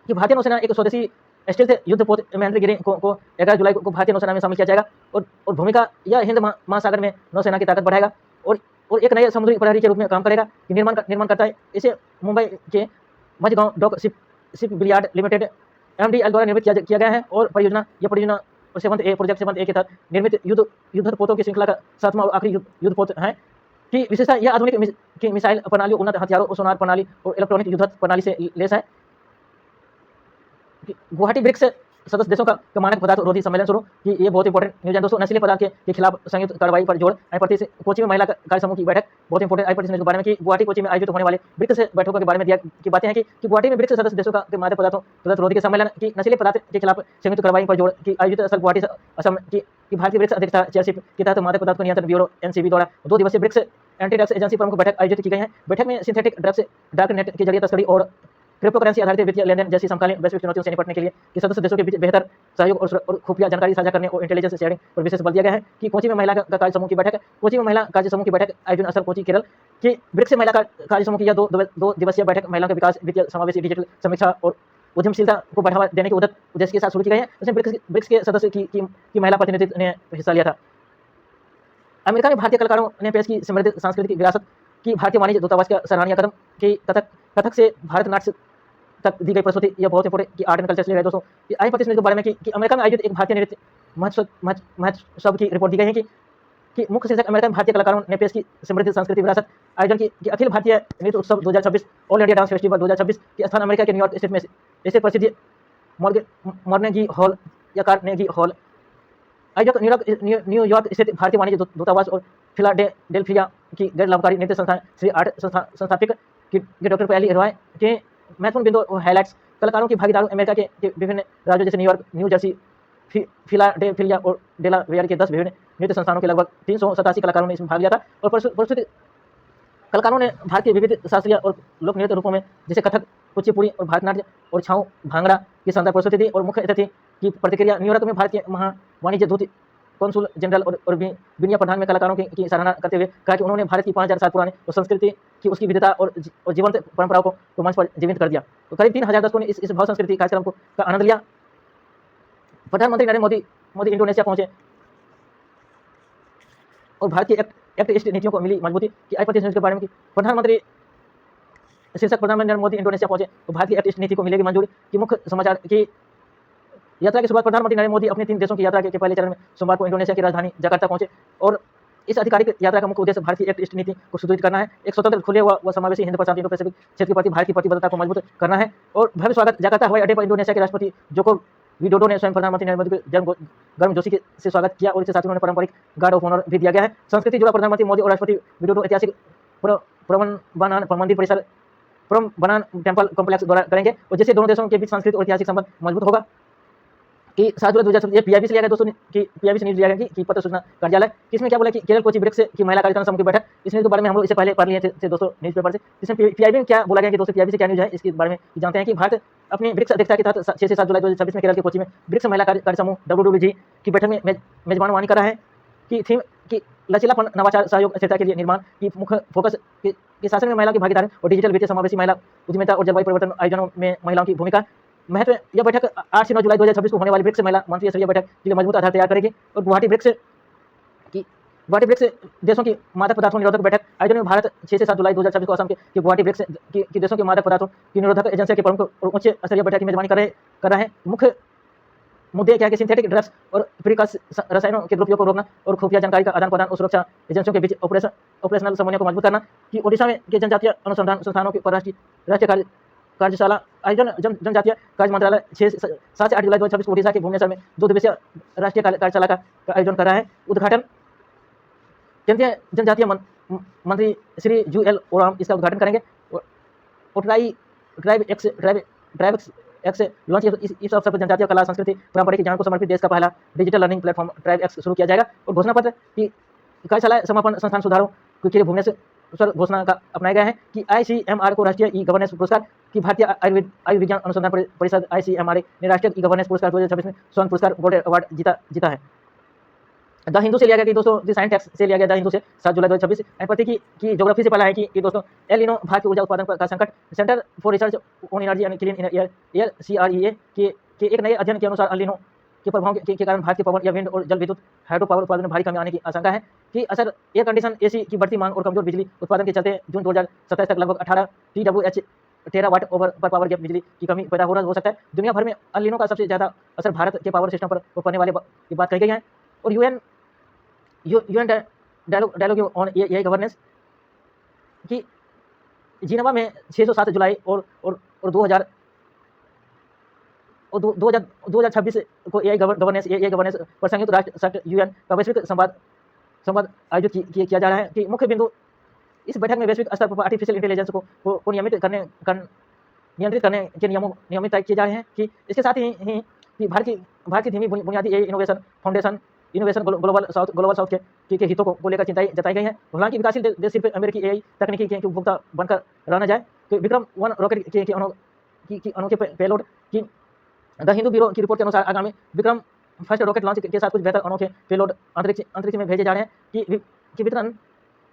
S1: भारतीय नौसेना एक स्वदेशी स्टील्थ युद्धपोत महेंद्रगिरी को 11 जुलाई को भारतीय नौसेना में शामिल किया जाएगा और भूमिका यह हिंद महासागर में नौसेना की ताकत बढ़ाएगा और एक नए समुद्री प्रहरी के रूप में काम करेगा कि निर्माण करता है। इसे मुंबई के Mazagon dock ship builders limited MDL द्वारा निर्मित किया गया है और यह परियोजना प्रोजेक्ट 7A के तहत निर्मित युद्धपोतों की श्रृंखला का 7वां और आखिरी युद्धपोत है कि विशेषता यह आधुनिक मिसाइल प्रणाली, उन्नत हथियारों, सोनार प्रणाली और इलेक्ट्रॉनिक युद्ध प्रणाली से लैस है। गुवाहाटी ब्रिक्स सदस्य देशों का मानक पदार्थ रोधी सम्मेलन शुरू कि ये बहुत इंपॉर्टेंट न्यूज है दोस्तों। नशीले पदार्थ के खिलाफ संयुक्त कार्रवाई पर जोड़। कोची में महिला कार्य समूह की बैठक बहुत इंपॉर्टेंट। न्यूज के बारे में कि गुवाहाटी कोची में आयोजित होने वाले ब्रिक्स बैठकों के बारे में दिया की बातें हैं कि गुवाहाटी में ब्रिक्स सदस्य देशों के मादक पदार्थ रोधी के सम्मेलन की नशीले पदार्थ के खिलाफ संयुक्त कार्रवाई पर जोड़ की आयोजित स्थल गुवाहाटी असम की भारतीय ब्रिक्स अध्यक्षता चेयरशिप के तहत मादक पदार्थ नियंत्रण ब्यूरो NCB द्वारा 2 दिवसीय ब्रिक्स एंटी ड्रग्स एजेंसी प्रमुख बैठक आयोजित की गई है। बैठक में सिंथेटिक ड्रग्स, डार्क नेट के जरिए तस्करी और क्रिप्टोकरेंसी आधारित वित्तीय लेनदेन जैसी समकालीन वैश्विक चुनौतियों से निपटने के लिए कि सदस्य देशों के बीच बेहतर सहयोग और खुफिया जानकारी साझा करने और इंटेलिजेंस शेयरिंग पर विशेष बल दिया गया है कि कोची में महिला कार्य समूह की बैठक। कोची में महिला कार्य समूह की बैठक आयोजन स्थल कोची केरल की ब्रिक्स महिला कार्य समूह की यह 2 दिवसीय बैठक महिलाओं के विकास, वित्तीय समावेशी, डिजिटल समीक्षा और उद्यमशीलता को बढ़ावा देने के उद्देश्य के साथ शुरू की गई है। इसमें ब्रिक्स के सदस्य की महिला प्रतिनिधित्व ने हिस्सा लिया था। अमेरिका में भारतीय कलाकारों ने पेश की समृद्ध सांस्कृतिक विरासत की भारतीय वाणिज्य दूतावास का सराहनीय कदम कि कथक से भारतनाट्यम तक दी गई प्रस्तुति। यह बहुत इंपॉर्टेंट कि आर्ट एंड कल्चर से दोस्तों। आइए प्रतिनिधि के बारे में कि अमेरिका में आयोजित एक भारतीय नृत्य महोत्सव की रिपोर्ट दी गई है कि मुख्य शीर्षक अमेरिका में भारतीय कलाकारों ने पेश की समृद्ध सांस्कृतिक विरासत। आयोजन की अखिल भारतीय नृत्य उत्सव 2026 ऑल इंडिया डांस फेस्टिवल 2026 की स्थान अमेरिका के न्यूयॉर्क स्टेट में ऐसे प्रसिद्ध कार्नेगी हॉल या कार्नेगी हॉल। आयोजक न्यूयॉर्क स्थित भारतीय वाणिज्य दूतावास और फिलाडेल्फिया की गैर लाभकारी नृत्य संस्थान श्री आर्ट संस्थापक की डॉक्टर पहली रॉय के महत्वपूर्ण बिंदु और हाइलाइट्स। कलाकारों की भागीदारी अमेरिका के विभिन्न राज्यों जैसे न्यूयॉर्क, न्यू जर्सी, फिलाडेल्फिया और डेलावेयर के 10 विभिन्न नृत्य संस्थानों के लगभग 387 कलाकारों ने इसमें भाग लिया था और प्रस्तुत कलाकारों ने भारत के विविध शास्त्रीय और लोक नृत्य रूपों में जैसे कथक, कुचिपुड़ी और भारतनाट्यम और छाऊ भांगड़ा की शानदार प्रस्तुति दी। और मुख्य अतिथि की प्रतिक्रिया न्यूयॉर्क में भारतीय वाणिज्य दूत कौंसुल जनरल और विनिया प्रधान में कलाकारों की सराहना करते हुए कहा कि उन्होंने भारत की 5000 साल पुरानी और संस्कृति की उसकी विविधता और जीवंत परंपराओं को मंच पर जीवित कर दिया। तो करीब 3000 दर्शकों ने इस भाव संस्कृति कार्यक्रम का आनंद लिया। प्रधानमंत्री नरेंद्र मोदी इंडोनेशिया पहुंचे और भारत की एक्ट ईस्ट नीतियों को मिली मजबूती की। आई न्यूज के बारे में कि प्रधानमंत्री शीर्षक प्रधानमंत्री नरेंद्र मोदी इंडोनेशिया पहुंचे तो भारत की एक्ट ईस्ट नीति को मिलेगी मंजूरी की। मुख्य समाचार की यात्रा की शुरुआत प्रधानमंत्री नरेंद्र मोदी अपने 3 देशों की यात्रा के पहले चरण में सोमवार को इंडोनेशिया की राजधानी जकार्ता पहुंचे और इस आधिकारिक यात्रा का मुख्य उद्देश्य भारत की एक्ट ईस्ट नीति को सुदृढ़ करना है। एक स्वतंत्र, खुले व समावेशी हिंद प्रशांत इंडो पैसिफिक क्षेत्र के प्रति भारत की प्रतिबद्धता को मजबूत करना है। और भव्य स्वागत जकार्ता हवाई अड्डे पर इंडोनेशिया के राष्ट्रपति जोको विडोडो ने स्वयं प्रधानमंत्री नरेंद्र मोदी को गर्म जोशी से स्वागत किया और इसके साथ उन्होंने पारंपरिक गार्ड ऑफ ऑनर भी दिया गया है। संस्कृति जुड़ा प्रधानमंत्री मोदी और राष्ट्रपति विडोडो ऐतिहासिक प्रवनबानान मंदिर परिसर प्रवनबानान टेम्पल कॉम्प्लेक्स द्वारा करेंगे और जिससे दोनों देशों के बीच सांस्कृतिक और ऐतिहासिक संबंध मजबूत होगा। कि 7 जुलाई 2026 ये PIB से लिया गया दोस्तों कि PIB से न्यूज लिया गया कि पत्र सूचना कार्यालय किसमें क्या बोला कि केरल कोची ब्रिक्स की महिला कार्यक्रम समूह की बैठक। इस न्यूज के बारे में हम लोग इससे पहले पढ़ लिए थे दोस्तों न्यूज़पेपर से। इसमें PIB में क्या बोला गया कि दोस्तों PIB से क्या न्यूज है इसके बारे में जानते हैं कि भारत अपनी ब्रिक्स अध्यक्षता के तहत 6 से 7 जुलाई 2026 में केरल के कोची में ब्रिक्स महिला कार्य समूह WWG की बैठक में मेजबानवानी कर रहा है कि थीम की लचीलापन, नवाचार, सहयोग, स्थिरता के लिए निर्माण की मुख्य फोकस के शासन में महिला की भागीदारी और डिजिटल वित्तीय समावेशी, महिला उद्यमिता और जलवायु परिवर्तन आयोजनों में महिलाओं की भूमिका महत्व। यह बैठक 8 से 9 जुलाई 2026 को होने वाली ब्रिक्स महिला मंत्री स्तरीय बैठक के लिए मजबूत आधार तैयार करेगी। और गुवाहाटी ब्रिक्स देशों की मादक पदार्थों निरोधक बैठक आयोजन में भारत 6 से 7 जुलाई 2026 को असम के गुवाहाटी ब्रिक्स की देशों के मादक पदार्थों की निरोधक एजेंसी के प्रमुख और उच्च स्तरीय बैठक की मेजबानी कर रहा है। मुख्य मुद्दे क्या है कि सिंथेटिक ड्रग्स और प्रिकॉश रसायनों के दुरुपयोग को रोकना और खुफिया जानकारी का आदान प्रदान और सुरक्षा एजेंसियों के बीच ऑपरेशनल समन्वय को मजबूत करना कि ओडिशा में के जनजातीय अनुसंधान संस्थानों के राष्ट्रीय कार्यशाला आयोजन जनजातीय कार्य मंत्रालय 7 से 8 जुलाई 2026 को ओडिशा के भुवनेश्वर में 2 दिवसीय राष्ट्रीय कार्यशाला का आयोजन कर रहा है। उद्घाटन केंद्रीय जनजातीय मंत्री श्री जूएल ओराम इसका उद्घाटन करेंगे। ड्राइव एक्स लॉन्च इस अवसर पर जनजातीय कला संस्कृति परंपरा के ज्ञान को समर्पित देश का पहला digital learning platform drive x शुरू किया जाएगा। और घोषणा पत्र की कार्यशाला समापन संस्थान सुधारों के लिए भुवनेश्वर घोषणा का अपनाया गया है कि ICMR को राष्ट्रीय ई गवर्नेंस पुरस्कार की भारतीय आयुर्विज्ञान अनुसंधान परिषद ICMR ने राष्ट्रीय ई गवर्नेंस पुरस्कार 2026 में स्वर्ण पुरस्कार गोल्ड अवार्ड जीता है। द हिंदू से लिया गया कि दोस्तों द साइंटेक्स से लिया गया द हिंदू से 7 जुलाई 2026 पति की ज्योग्राफी से पढ़ा है कि दोस्तों एल नीनो भारत के ऊर्जा उत्पादन का संकट centre for research on energy and clean air CREA के एक नए अध्ययन के अनुसार एल नीनो के प्रभाव के कारण भारत के पवन या विंड और जल विद्युत हाइड्रो पावर उत्पादन में भारी कमी आने की आशंका है कि असर एयर कंडीशन AC की बढ़ती मांग और कमजोर बिजली उत्पादन के चलते जून 2027 तक लगभग 18 TWh टेरावाट पर पावर गैप बिजली की कमी पैदा हो सकता है। दुनिया भर में एल नीनो का सबसे ज्यादा असर भारत के पावर सिस्टम पर पड़ने वाले की बात कही गई है। और UN dialogue on AI governance की जिनेवा में 607 जुलाई और 2026 को AI गवर्नेंस पर संयुक्त राष्ट्र संघ UN का वैश्विक संवाद आयोजित किया जा रहा है कि मुख्य बिंदु इस बैठक में वैश्विक स्तर पर आर्टिफिशियल इंटेलिजेंस को नियंत्रित करने के नियमित तय किए जा रहे हैं कि इसके साथ ही कि भारत की धीमी बुनियादी AI innovation foundation global south के हितों को लेकर चिंताएं जताई गई है। हालांकि विकासशील देश सिर्फ अमेरिकी AI तकनीकी के उपभोक्ता बनकर रहना जाए तो विक्रम 1 रॉकेट की अनोखे पेलोड की द हिंदू ब्यूरो की रिपोर्ट के अनुसार आगामी विक्रम फर्स्ट रॉकेट लॉन्च के साथ कुछ बेहतर अनोखे पेलोड अंतरिक्ष में भेजे जा रहे हैं कि वितरण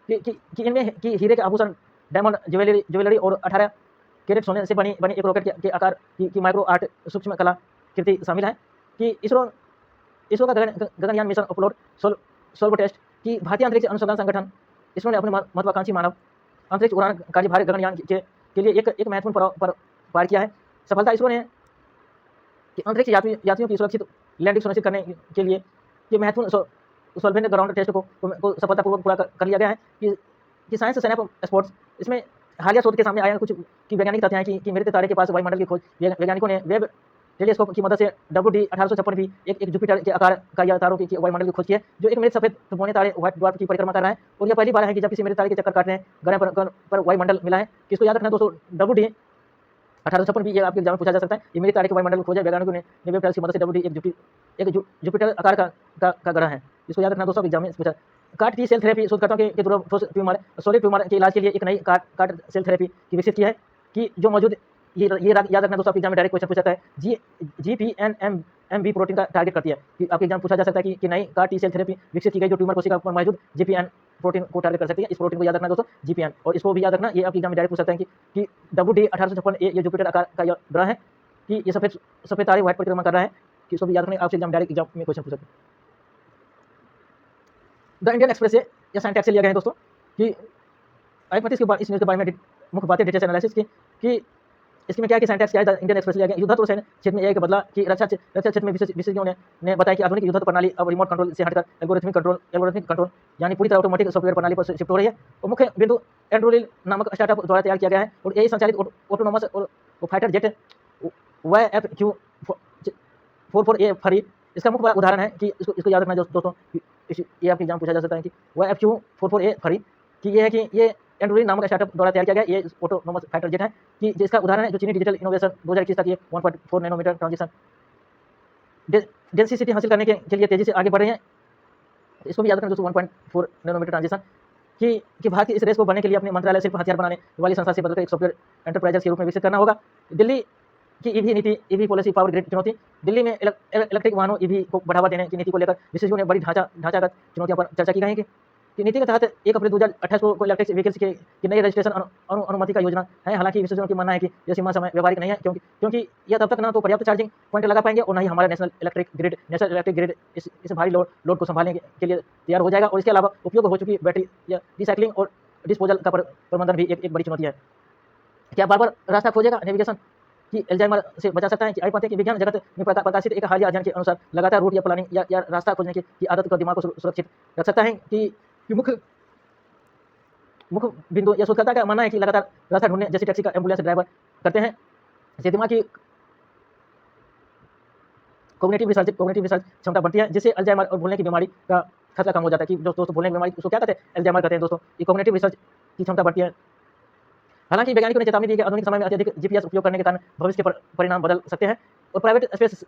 S1: कि इनमें कि हीरे के आभूषण डायमंड ज्वेलरी और 18 कैरेट सोने से बनी एक रॉकेट के आकार की माइक्रो आर्ट सूक्ष्म कला कृति शामिल है कि इसरो का गगनयान मिशन अपलोड सोल्व टेस्ट की भारतीय अंतरिक्ष अनुसंधान संगठन इसरो ने अपने महत्वाकांक्षी मानव अंतरिक्ष उड़ान कार्यभार गगनयान के लिए एक महत्वपूर्ण पार किया है। सफलता इसरो ने कि अंतरिक्ष यात्रियों की सुरक्षित लैंडिंग सुनिश्चित करने के लिए ये महत्वपूर्ण सोल्वेंट ग्राउंड टेस्ट को सफलतापूर्वक पूरा कर लिया गया है कि साइंस सैनप स्पोर्ट्स इसमें हालिया शोध के सामने आया कुछ की वैज्ञानिक तथ्य हैं कि मेरे तारे के पास वायुमंडल की खोज वैज्ञानिकों ने वेब टेलीस्कोप की मदद से WD 1856 भी एक जुपिटर के आकार का या तारों की वायुमंडल की खोज की है जो एक मृत सफेद धुआं तारे व्हाइट ड्वार्फ की परिक्रमा कर रहा है। और यह पहली बार है कि जब किसी मेरे तारे के चक्कर काटने ग्रह पर वायुमंडल मिला है। किसको याद रखना दोस्तों WD 1856 भी ये आपके एग्जाम में पूछा जा सकता है। ये मेरे तारे के वायुमंडल की खोज है वैज्ञानिकों ने वेब टेलीस्कोप की मदद से WD एक जुपिटर आकार का ग्रह है। इसको याद रखना दोस्तों एग्जाम में पूछा। कार्ट की सेल थेरेपी शोधकर्ताओं के द्वारा सॉलिड ट्यूमर के इलाज के लिए एक नई कार्ट सेल थेरेपी की विकसित की है कि जो मौजूद ये याद रखना दोस्तों आपके एग्जाम में डायरेक्ट क्वेश्चन पूछ सकता है। GPNMB प्रोटीन का टारगेट करती है कि आपके एग्जाम पूछा जा सकता है कि नई कार्ट टी सेल थेरेपी विकसित की गई जो ट्यूमर कोशिका पर मौजूद GPN प्रोटीन को टारगेट कर सकती है। इस प्रोटीन को याद रखना दोस्तों GPN। और इसको भी याद रखना ये आपके एग्जाम में डायरेक्ट पूछ सकते हैं कि WD 1856 ये जुपिटर आकार का ग्रह है कि ये सफेद तारे व्हाइट परिक्रमा कर रहा है कि इसको भी याद रखना आपसे एग्जाम डायरेक्ट एग्जाम में क्वेश्चन पूछ सकते हैं। द इंडियन एक्सप्रेस से या साइंटेक्स से लिया गया है दोस्तों कि आइए इस न्यूज़ के बारे में मुख्य बातें डिटेल्स एनालिसिस की कि इसमें क्या है कि साइंटेक्स क्या है। इंडियन एक्सप्रेस लिया गया युद्धत्व सैन्य क्षेत्र में यह बदला कि रक्षा क्षेत्र में विशेषज्ञों ने बताया कि आधुनिक युद्धत्व प्रणाली अब रिमोट कंट्रोल से हटकर एल्गोरिथमिक कंट्रोल यानी पूरी तरह ऑटोमेटिक सॉफ्टवेयर प्रणाली पर शिफ्ट हो रही है। और मुख्य बिंदु एंड्रोलिल नामक स्टार्टअप द्वारा तैयार किया गया है और यही संचालित ऑटोनोमस और फाइटर जेट YFQ-44A फरी इसका मुख्य उदाहरण है कि इसको याद रखना दोस्तों ये आपके एग्जाम पूछा जा सकता है कि YFQ-44A फरी कि ये है कि ये एंड्रोलिन नामक स्टार्टअप द्वारा तैयार किया गया ये ऑटोनोमस फाइटर जेट है कि जिसका उदाहरण है जो चीनी डिजिटल इनोवेशन 2021 तक ये 1.4 नैनोमीटर ट्रांजिशन डेंसिटी हासिल करने के लिए तेजी से आगे बढ़ रहे हैं। इसको भी याद रखना दोस्तों 1.4 नैनोमीटर ट्रांजिशन कि भारत की इस रेस को बढ़ने के लिए अपने मंत्रालय सिर्फ हथियार बनाने वाली संस्था से बदलकर एक सॉफ्टवेयर एंटरप्राइजेस के रूप में विकसित करना होगा। दिल्ली की ईवी नीति ईवी पॉलिसी पावर ग्रिड चुनौती दिल्ली में इलेक्ट्रिक वाहनों ईवी को बढ़ावा देने की नीति को लेकर विशेषज्ञों ने बड़ी ढांचागत चुनौतियों पर चर्चा की गई है कि नीति के तहत 1 अप्रैल 2028 को इलेक्ट्रिक व्हीकल्स की नई रजिस्ट्रेशन अनुमति का योजना है। हालांकि विशेषज्ञों की मानना है कि यह सीमा समय व्यवहारिक नहीं है क्योंकि यह तब तक ना तो पर्याप्त चार्जिंग पॉइंट लगा पाएंगे और ना ही हमारा नेशनल इलेक्ट्रिक ग्रिड इस भारी लोड को संभालने के लिए तैयार हो जाएगा। और इसके अलावा उपयोग हो चुकी बैटरी या रिसाइकलिंग और डिस्पोजल का प्रबंधन भी एक बड़ी चुनौती है। क्या बार रास्ता खोजेगा नेविगेशन कि एल्जाइमर से बचा सकता है कि पाते हैं कि विज्ञान जगत में प्रकाशित एक हालिया अध्ययन के अनुसार लगातार रूट या प्लानिंग या रास्ता खोजने की आदत का दिमाग को सुरक्षित रख सकता है कि मुख्य बिंदु या शोधकर्ता का मानना है कि लगातार रास्ता ढूंढने जैसे टैक्सी का एम्बुलेंस ड्राइवर करते हैं इससे दिमाग की कॉग्निटिव रिसर्च क्षमता बढ़ती है, जिससे अल्जाइमर और भूलने की बीमारी का खतरा कम हो जाता है। कि दोस्तों भूलने की बीमारी उसको क्या कहते हैं? अल्जाइमर कहते हैं दोस्तों। ये कॉग्निटिव रिसर्च की क्षमता बढ़ती है। हालांकि वैज्ञानिकों ने चेतावनी दी कि आधुनिक समय में अत्यधिक जीपीएस उपयोग करने के कारण भविष्य के परिणाम बदल सकते हैं। और प्राइवेट स्पेस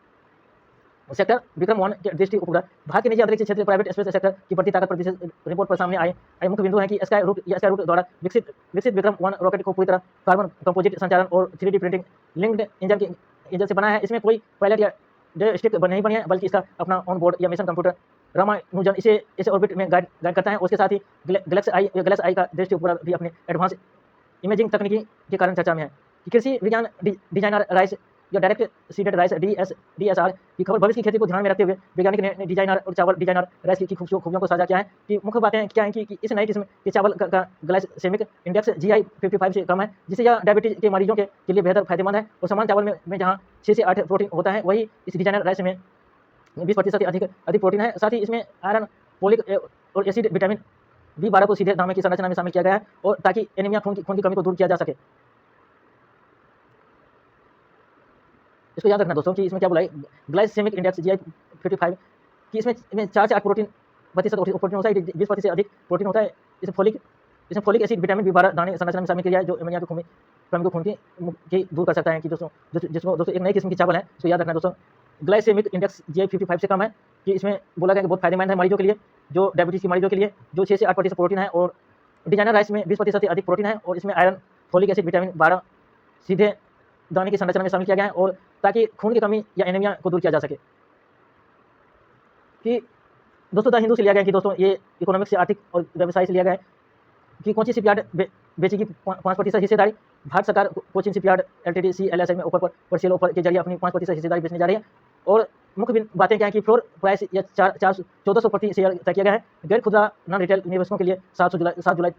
S1: सेक्टर विक्रम 1 के दृष्टि उपग्रह भारत के निजी अंतरिक्ष क्षेत्र प्राइवेट स्पेस सेक्टर की बढ़ती ताकत पर विशेष रिपोर्ट पर सामने आए मुख्य बिंदु है कि स्काई रूट द्वारा विकसित विक्रम 1 रॉकेट को पूरी तरह कार्बन कंपोजिट संचालन और 3D प्रिंटिंग लिंक्ड इंजन से बना है। इसमें कोई पायलट या जॉयस्टिक नहीं बनी है, बल्कि इसका अपना ऑन बोर्ड या मिशन कंप्यूटर रामानुजन इसे ऑर्बिट में गाइड करता है। उसके साथ ही ग्लैक्स आई का दृष्टि उपग्रह भी अपने एडवांस इमेजिंग तकनीकी के कारण चर्चा में है। कि कृषि विज्ञान डिजाइनर राइस या डायरेक्ट सीडेड राइस DSR की खबर भविष्य की खेती को ध्यान में रखते हुए वैज्ञानिक ने डिजाइनर और चावल डिजाइनर राइस की खूबियों को साझा किया है। कि मुख्य बातें क्या हैं कि इस नई किस्म के चावल का ग्लाइसेमिक इंडेक्स GI 55 से कम है, जिससे यह डायबिटीज के मरीजों के लिए बेहतर फायदेमंद है। और सामान्य चावल में जहाँ 6 से 8 प्रोटीन होता है, वही इस डिजाइनर राइस में 20% अधिक प्रोटीन है। साथ ही इसमें आयरन, फोलिक और एसिड, विटामिन B12 को सीधे दामे की संरचना में शामिल किया गया है, और ताकि एनीमिया खून की कमी को दूर किया जा सके। इसको याद रखना दोस्तों कि इसमें क्या बोला है, ग्लाइसेमिक इंडेक्स GI 55 कि इसमें 4 से 8 प्रतिशत प्रोटीन होता है, 20% से अधिक प्रोटीन होता है। इसमें फोलिक एसिड, विटामिन B12 दाने संरचना में शामिल किया है, जो एनीमिया की कमी को खून की दूर कर सकता है। कि दोस्तों एक नई किस्म की चावल है, इसको याद रखना दोस्तों। ग्लाइसेमिक इंडेक्स GI 55 से कम है, कि इसमें बोला गया कि बहुत फायदेमंद है मरीजों के लिए, जो डायबिटीज़ के मरीजों के लिए, जो 6 से 8% प्रोटीन है। और डिजाइनर राइस में 20% से अधिक प्रोटीन है, और इसमें आयरन, फोलिक एसिड, विटामिन 12 सीधे दाने की संरचना में शामिल किया गया है, और ताकि खून की कमी या एनीमिया को दूर किया जा सके। कि दोस्तों द हिंदू से लिया गया है कि दोस्तों ये इकोनॉमिक्स से, आर्थिक और व्यवसाय से लिया गया है। कि कोची शिपयार्ड बेचेगी 5% हिस्सेदारी। भारत सरकार कोचिन शिपयार्ड LTD CLSI में ऊपर सेल ऑफर के जरिए अपनी 5% हिस्सेदारी बेचने जा रही है। और मुख्य बातें क्या है कि फ्लोर प्राइस या 1400 प्रति शेयर तय किया गया है। गैर खुदरा नॉन रिटेल निवेशकों के लिए 7 जुलाई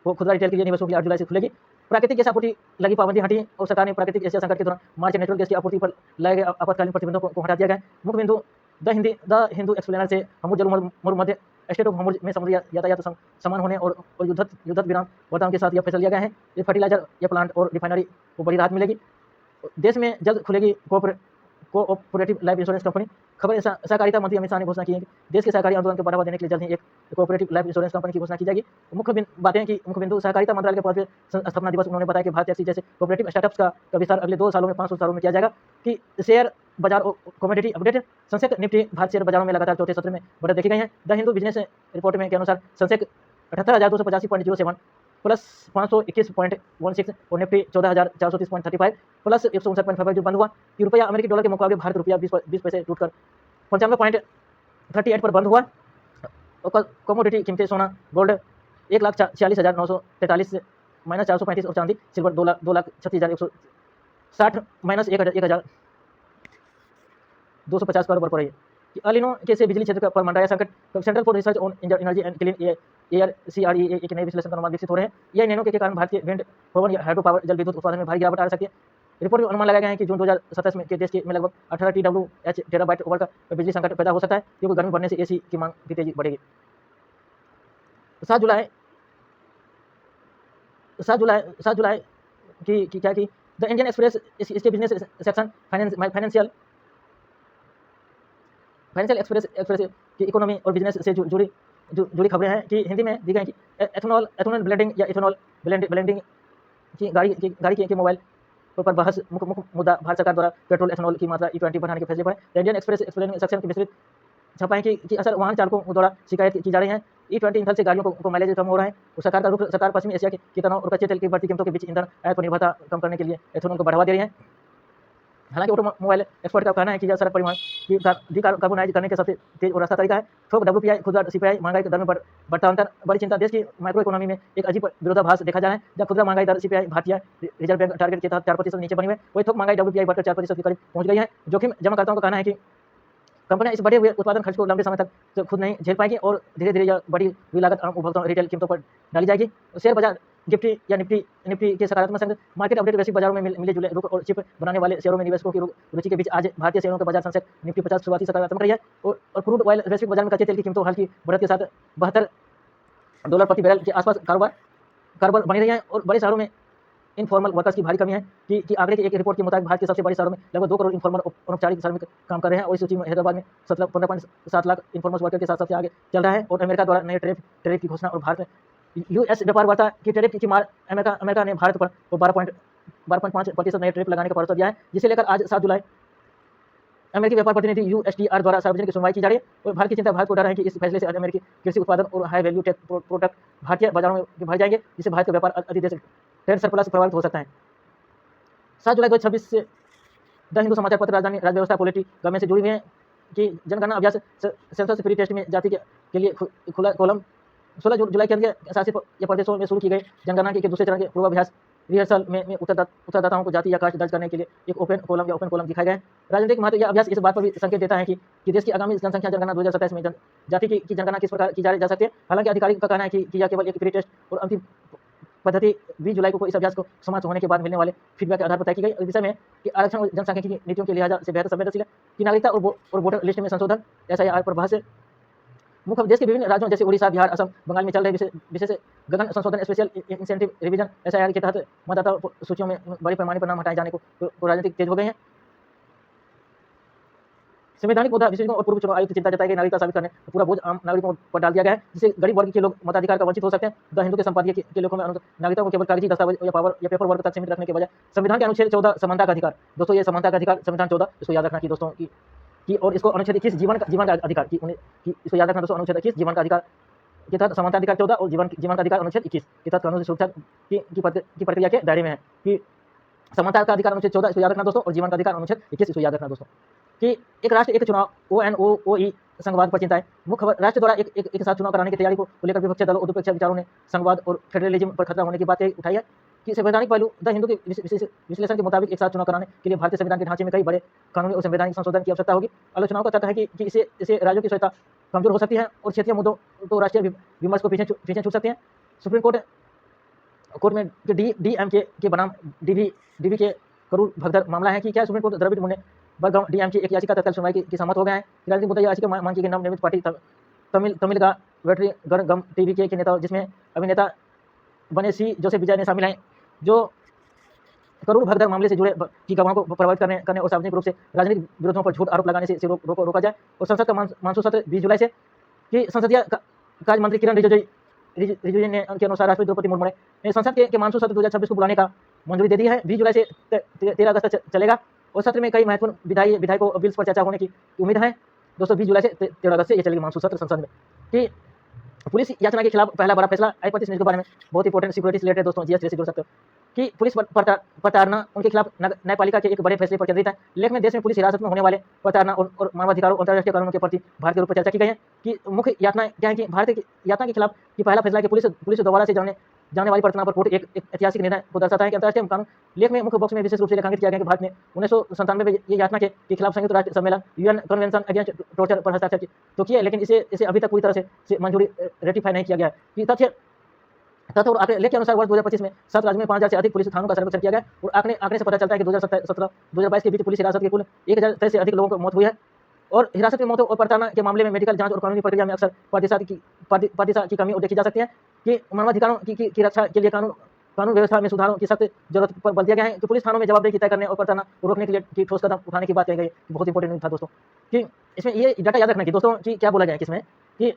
S1: को, खुदरा रिटेल के लिए निवेशकों के लिए 8 जुलाई से खुलेगी। प्राकृतिक गैस आपूर्ति लगी पाबंदी हटी, और सरकार ने प्राकृतिक एशिया संकट के दौरान मार्च नेचुरल गैस की आपूर्ति पर लगाए गए आपातकालीन प्रतिबंधों को हटा दिया गया है। मुख्य बिंदु द हिंदू एक्सप्लेनर से हमुर जल मध्य स्टेट ऑफ हमुर में समुद्री यातायात समान होने और युद्ध विराम वार्ताओं के साथ यह फैसला लिया गया है। ये फर्टिलाइजर या प्लांट और रिफाइनरी को बड़ी राहत मिलेगी। देश में जल्द खुलेगी कोऑपरेटिव लाइफ इंश्योरेंस कंपनी। खबर सहकारिता मंत्री अमित शाह ने घोषणा की है कि देश के सहकारी आंदोलन को बढ़ावा देने के लिए जल्द ही एक कोऑपरेटिव लाइफ इंश्योरेंस कंपनी की घोषणा की जाएगी। मुख्य बिंदु सहकारिता मंत्रालय के पद स्थापना दिवस उन्होंने बताया कि भारत टैक्सी जैसे कोऑपरेटिव स्टार्टअप्स का विस्तार अगले 2 सालों में 500 शहरों में किया जाएगा। कि शेयर बाजार और commodity update, Sensex Nifty Bharat share बाजारों में लगातार चौथे सत्र में बढ़त देखी गई है। द हिंदू बिजनेस रिपोर्ट में के अनुसार सेंसेक्स 78,285.07 प्लस 521.16 और निफ्टी 14,430.35 प्लस 159.55 बंद हुआ। कि रुपया अमेरिकी डॉलर के मुकाबले भारत रुपया 20 पैसे टूटकर 95.38 पर बंद हुआ। और कमोडिटी कीमतें सोना गोल्ड 1,46,943 से -435, और चांदी सिल्वर 2,36,160 -1,250 पर रही है। कि अलिनो के से बिजली क्षेत्र पर मंडराया संकट। Central for research on energy and clean air CRE एक नए विश्लेषण का अनुमान विकसित हो रहे हैं। यह नैनो के कारण भारतीय विंड, पवन या हाइड्रो पावर जल विद्युत उत्पादन में भारी गिरावट आ सकती है। रिपोर्ट में अनुमान लगाया गया है कि जून 2027 में देश में लगभग 18 TWh टेराबाइट ओवर का बिजली संकट पैदा हो सकता है, क्योंकि गर्मी बढ़ने से AC की मांग भी तेजी बढ़ेगी। 7 जुलाई की क्या कि द इंडियन एक्सप्रेस इसके बिजनेस सेक्शन फाइनेंशियल एक्सप्रेस की इकोनॉमी और बिजनेस से जुड़ी खबरें हैं कि हिंदी में दी गई कि एथेनॉल ब्लेंडिंग या इथेनॉल ब्लेंडिंग की गाड़ी के मोबाइल पर बहस। मुख्य मुद्दा भारत सरकार द्वारा पेट्रोल एथेनॉल की मात्रा E20 बढ़ाने के फैसले पर है। इंडियन एक्सप्रेस एक्सप्लेन सेक्शन की विस्तृत छपाएं कि असर वाहन चालकों द्वारा शिकायत की जा रही है। E20 ईंधन से गाड़ियों को माइलेज कम हो रहा है। सरकार पश्चिमी एशिया की तनाव और कच्चे तेल की बढ़ती कीमतों के बीच ईंधन आयात पर निर्भरता कम करने के लिए एथेनॉल को बढ़ावा दे रही है। हालांकि ऑटोमोबाइल एक्सपर्ट का कहना है कि यह सड़क परिवहन की डिकार्बोनाइज करने का सबसे तेज और सस्ता तरीका है। थोक WPI, खुदरा CPI महंगाई दर में बढ़ता अंतर बड़ी चिंता। देश की माइक्रो इकोनॉमी में एक अजीब विरोधाभास देखा जा रहा है, जब खुदरा महंगाई दर CPI भारतीय रिजर्व बैंक टारगेट के तहत 4% नीचे बनी हुई है, वही थोक महंगाई WPI बढ़कर 4% के करीब पहुंच गई है। जोखिम जमाकर्ताओं का कहना है कि कंपनियां इस बढ़े हुए उत्पादन खर्च को लंबे समय तक खुद नहीं झेल पाएंगी, और धीरे धीरे यह बढ़ी हुई लागत आम उपभोक्ताओं रिटेल कीमतों पर डाली जाएगी। शेयर बाजार निफ्टी के सकारात्मक संग मार्केट अपडेट। वैश्विक बाजारों में मिले जुले रुख और चिप बनाने वाले शेयरों में निवेशकों की रुचि के बीच आज भारतीय शेयरों का बाजार सेंसेक्स निफ्टी 50 शुरुआती सकारात्मक रही है। और क्रूड ऑयल वैश्विक बाजार में कच्चे तेल की कीमतों हल्की बढ़त के साथ $72 प्रति बैरल के आसपास कारोबार बनी रही है। और बड़े शहरों में इनफॉर्मल वर्कर्स की भारी कमी है कि आंकड़े की एक रिपोर्ट के मुताबिक भारत के सबसे बड़े शहरों में लगभग 2 करोड़ इनफॉर्मल औपचारिक श्रमिक काम कर रहे हैं और इस सूची में हैदराबाद में 15.7 लाख इनफॉर्मल वर्कर के साथ सबसे आगे चल रहा है। और अमेरिका द्वारा नए टैरिफ की घोषणा और भारत में यूएस व्यापार वार्ता की टैरिफ की मार अमेरिका ने भारत पर 12.5% नए टैरिफ लगाने का भरोसा दिया है, जिसे लेकर आज 7 जुलाई अमेरिकी व्यापार प्रतिनिधि यूएसटीआर द्वारा सार्वजनिक सुनवाई की जा रही है। और भारत की चिंता, भारत को डर है कि इस फैसले से अमेरिकी कृषि उत्पादन और हाई वैल्यू टेक प्रोडक्ट भारतीय बाजारों में भर जाएंगे, जिससे भारत का व्यापार अधिदेश ट्रेड सरप्लस प्रभावित हो सकता है। 7 जुलाई 2026 से द हिंदू समाचार पत्र राजधानी राजव्यवस्था पॉलिटी गवर्नमेंट से जुड़ी हुई है कि जनगणना अभ्यास सेंसस प्री टेस्ट में जाति के लिए खुला कॉलम 16 जुलाई के अंदर शासित या प्रदेशों में शुरू की गई जनगणना के दूसरे चरण के पूर्वाभ्यास रिहर्सल में उत्तरदाताओं को जाति या कास्ट दर्ज करने के लिए एक ओपन कॉलम दिखाया गया है। राजनीतिक महत्व यह अभ्यास इस बात पर भी संकेत देता है कि देश की आगामी जनसंख्या जनगणना 2027 में जाति की जनगणना किस प्रकार की जा सकती है। हालांकि अधिकारियों का कहना है कि यह केवल एक प्री टेस्ट और अंतिम पद्धति 20 जुलाई को इस अभ्यास को समाप्त होने के बाद मिलने वाले फीडबैक के आधार पर तय की गई। इस विषय में कि आरक्षण और जनसंख्या की नीतियों के लिहाज से बेहतर संवेदनशील है कि नागरिकता और वोटर लिस्ट में संशोधन SIR पर बहस मुख्य देश के विभिन्न राज्यों जैसे उड़ीसा, बिहार, असम, बंगाल में चल रहे विशेष गगन संशोधन स्पेशल इंसेंटिव रिवीजन SIR के तहत मतदाता सूचियों में बड़े पैमाने पर नाम हटाए जाने को राजनीतिक तेज हो गए हैं। संवैधानिक मुद्दा विशेषज्ञों और पूर्व चुनाव आयुक्त चिंता जताई गई नागरिकता साबित करने पूरा बोझ आम नागरिकों पर डाल दिया गया है, जिससे गरीब वर्ग के लोग मताधिकार का वंचित हो सकते हैं। द हिंदू के संपादकीय के लेखों में नागरिकता को केवल कागजी दस्तावेज या पेपर वर्क तक सीमित रखने के बजाय संविधान के अनुच्छेद 14 समानता का अधिकार, दोस्तों ये समानता का अधिकार संविधान 14 इसको याद रखना कि दोस्तों की और इसको अनुच्छेद 21 जीवन का अधिकार की इसको याद रखना दोस्तों, अनुच्छेद 21 जीवन का अधिकार के तहत समानता अधिकार 14 और जीवन का अधिकार अनुच्छेद 21 के तहत कानून सुरक्षा की प्रक्रिया के दायरे में है कि समानता का अधिकार अनुच्छेद 14 इसको याद रखना दोस्तों और जीवन का अधिकार अनुच्छेद 21 इसको याद रखना दोस्तों। कि एक राष्ट्र एक चुनाव ONOE संघवाद पर चिंता है। मुख्य राष्ट्र द्वारा एक साथ चुनाव कराने की तैयारी को लेकर विपक्षी दलों और विपक्षी विचारों ने संघवाद और फेडरलिज्म पर खतरा होने की बात उठाई है कि संवैधानिक पहलू द हिंदू के विश्लेषण के मुताबिक एक साथ चुनाव कराने के लिए भारतीय संविधान के ढांचे में कई बड़े कानूनी और संवैधानिक संशोधन की आवश्यकता होगी। आलोचनाओं का तर्क है कि इससे राज्यों की स्वायत्ता कमजोर हो सकती है और क्षेत्रीय मुद्दों तो राष्ट्रीय विमर्श को पीछे छूट सकती हैं। सुप्रीम कोर्ट में DMK के बनाम DV के करूर भगदड़ मामला है कि क्या सुप्रीम कोर्ट द्रविड़ मुन्ने बड़गांव DMK एक याचिका तत्काल सुनवाई की सहमत हो गए हैं। राजनीतिक मुद्दा याचिका मांग की नवनिर्मित पार्टी तमिल का वेटरी गम TVK के नेता जिसमें अभिनेता बने C जोसेफ विजय ने शामिल हैं, जो करोड़ भगदड़ मामले से जुड़े की गवाहों को प्रभावित करने और सार्वजनिक रूप से राजनीतिक विरोधों पर झूठ आरोप लगाने से रोका जाए। और संसद का मानसून सत्र 20 जुलाई से कि संसदीय कार्य मंत्री किरण रिजिजू ने के अनुसार राष्ट्रपति द्रौपदी मुर्मू ने संसद के मानसून सत्र 2026 को बुलाने का मंजूरी दे दी है। 20 जुलाई से 13 अगस्त तक चलेगा और सत्र में कई महत्वपूर्ण विधायकों बिल्स पर चर्चा होने की उम्मीद है। दोस्तों 20 जुलाई से 13 अगस्त से ये चलेगी मानसून सत्र संसद में। कि पुलिस याचना के खिलाफ पहला बड़ा फैसला आई25 न्यूज़ के बारे में बहुत इंपॉर्टेंट सिक्योरिटी से रिलेटेड दोस्तों GS से जुड़ सकते हो कि पुलिस प्रताड़ना उनके खिलाफ न्यायपालिका के एक बड़े फैसले पर केंद्रित है। लेख में देश में पुलिस हिरासत में होने वाले प्रताड़ना और मानवाधिकारों और अंतर्राष्ट्रीय कानूनों के प्रति भारत के रूप में चर्चा की गई है कि मुख्य यातना क्या है कि भारत की यातना के खिलाफ की पहला फैसला कि पुलिस दोबारा से जाने वाली प्रताड़ना पर कोर्ट एक ऐतिहासिक निर्णय को दर्शाता है कि अंतर्राष्ट्रीय कानून। लेख में मुख्य बॉक्स में विशेष रूप से रेखांकित किया गया कि भारत ने 1997 में ये यातना के खिलाफ संयुक्त राष्ट्र सम्मेलन UN कन्वेंशन अगेंस्ट टॉर्चर पर हस्ताक्षर तो किया, लेकिन इसे अभी तक पूरी तरह से मंजूरी रेटिफाई नहीं किया गया है। तथ्य और आंकड़े लेख के अनुसार वर्ष 2025 में 7 राज्यों में 5000 से अधिक पुलिस थानों का सर्वेक्षण किया गया और आंकड़े से पता चलता है कि 2017-2022 के बीच पुलिस हिरासत के कुल 1000 से अधिक लोगों की मौत हुई है। और हिरासत में मौतों और प्रताड़ना के मामले में मेडिकल जांच और कानूनी प्रक्रिया में अक्सर पारदर्शिता की कमी देखी जा सकती है कि मानवाधिकारों की रक्षा के लिए कानून व्यवस्था में सुधारों की सख्त जरूरत पर बल दिया गया है कि पुलिस थानों में जवाबदेही तय करने और प्रताड़ना को रोकने के लिए ठोस कदम उठाने की बात कही गई। बहुत इंपॉर्टेंट था दोस्तों कि इसमें ये डाटा याद रखना कि दोस्तों कि क्या बोला गया है किसमें कि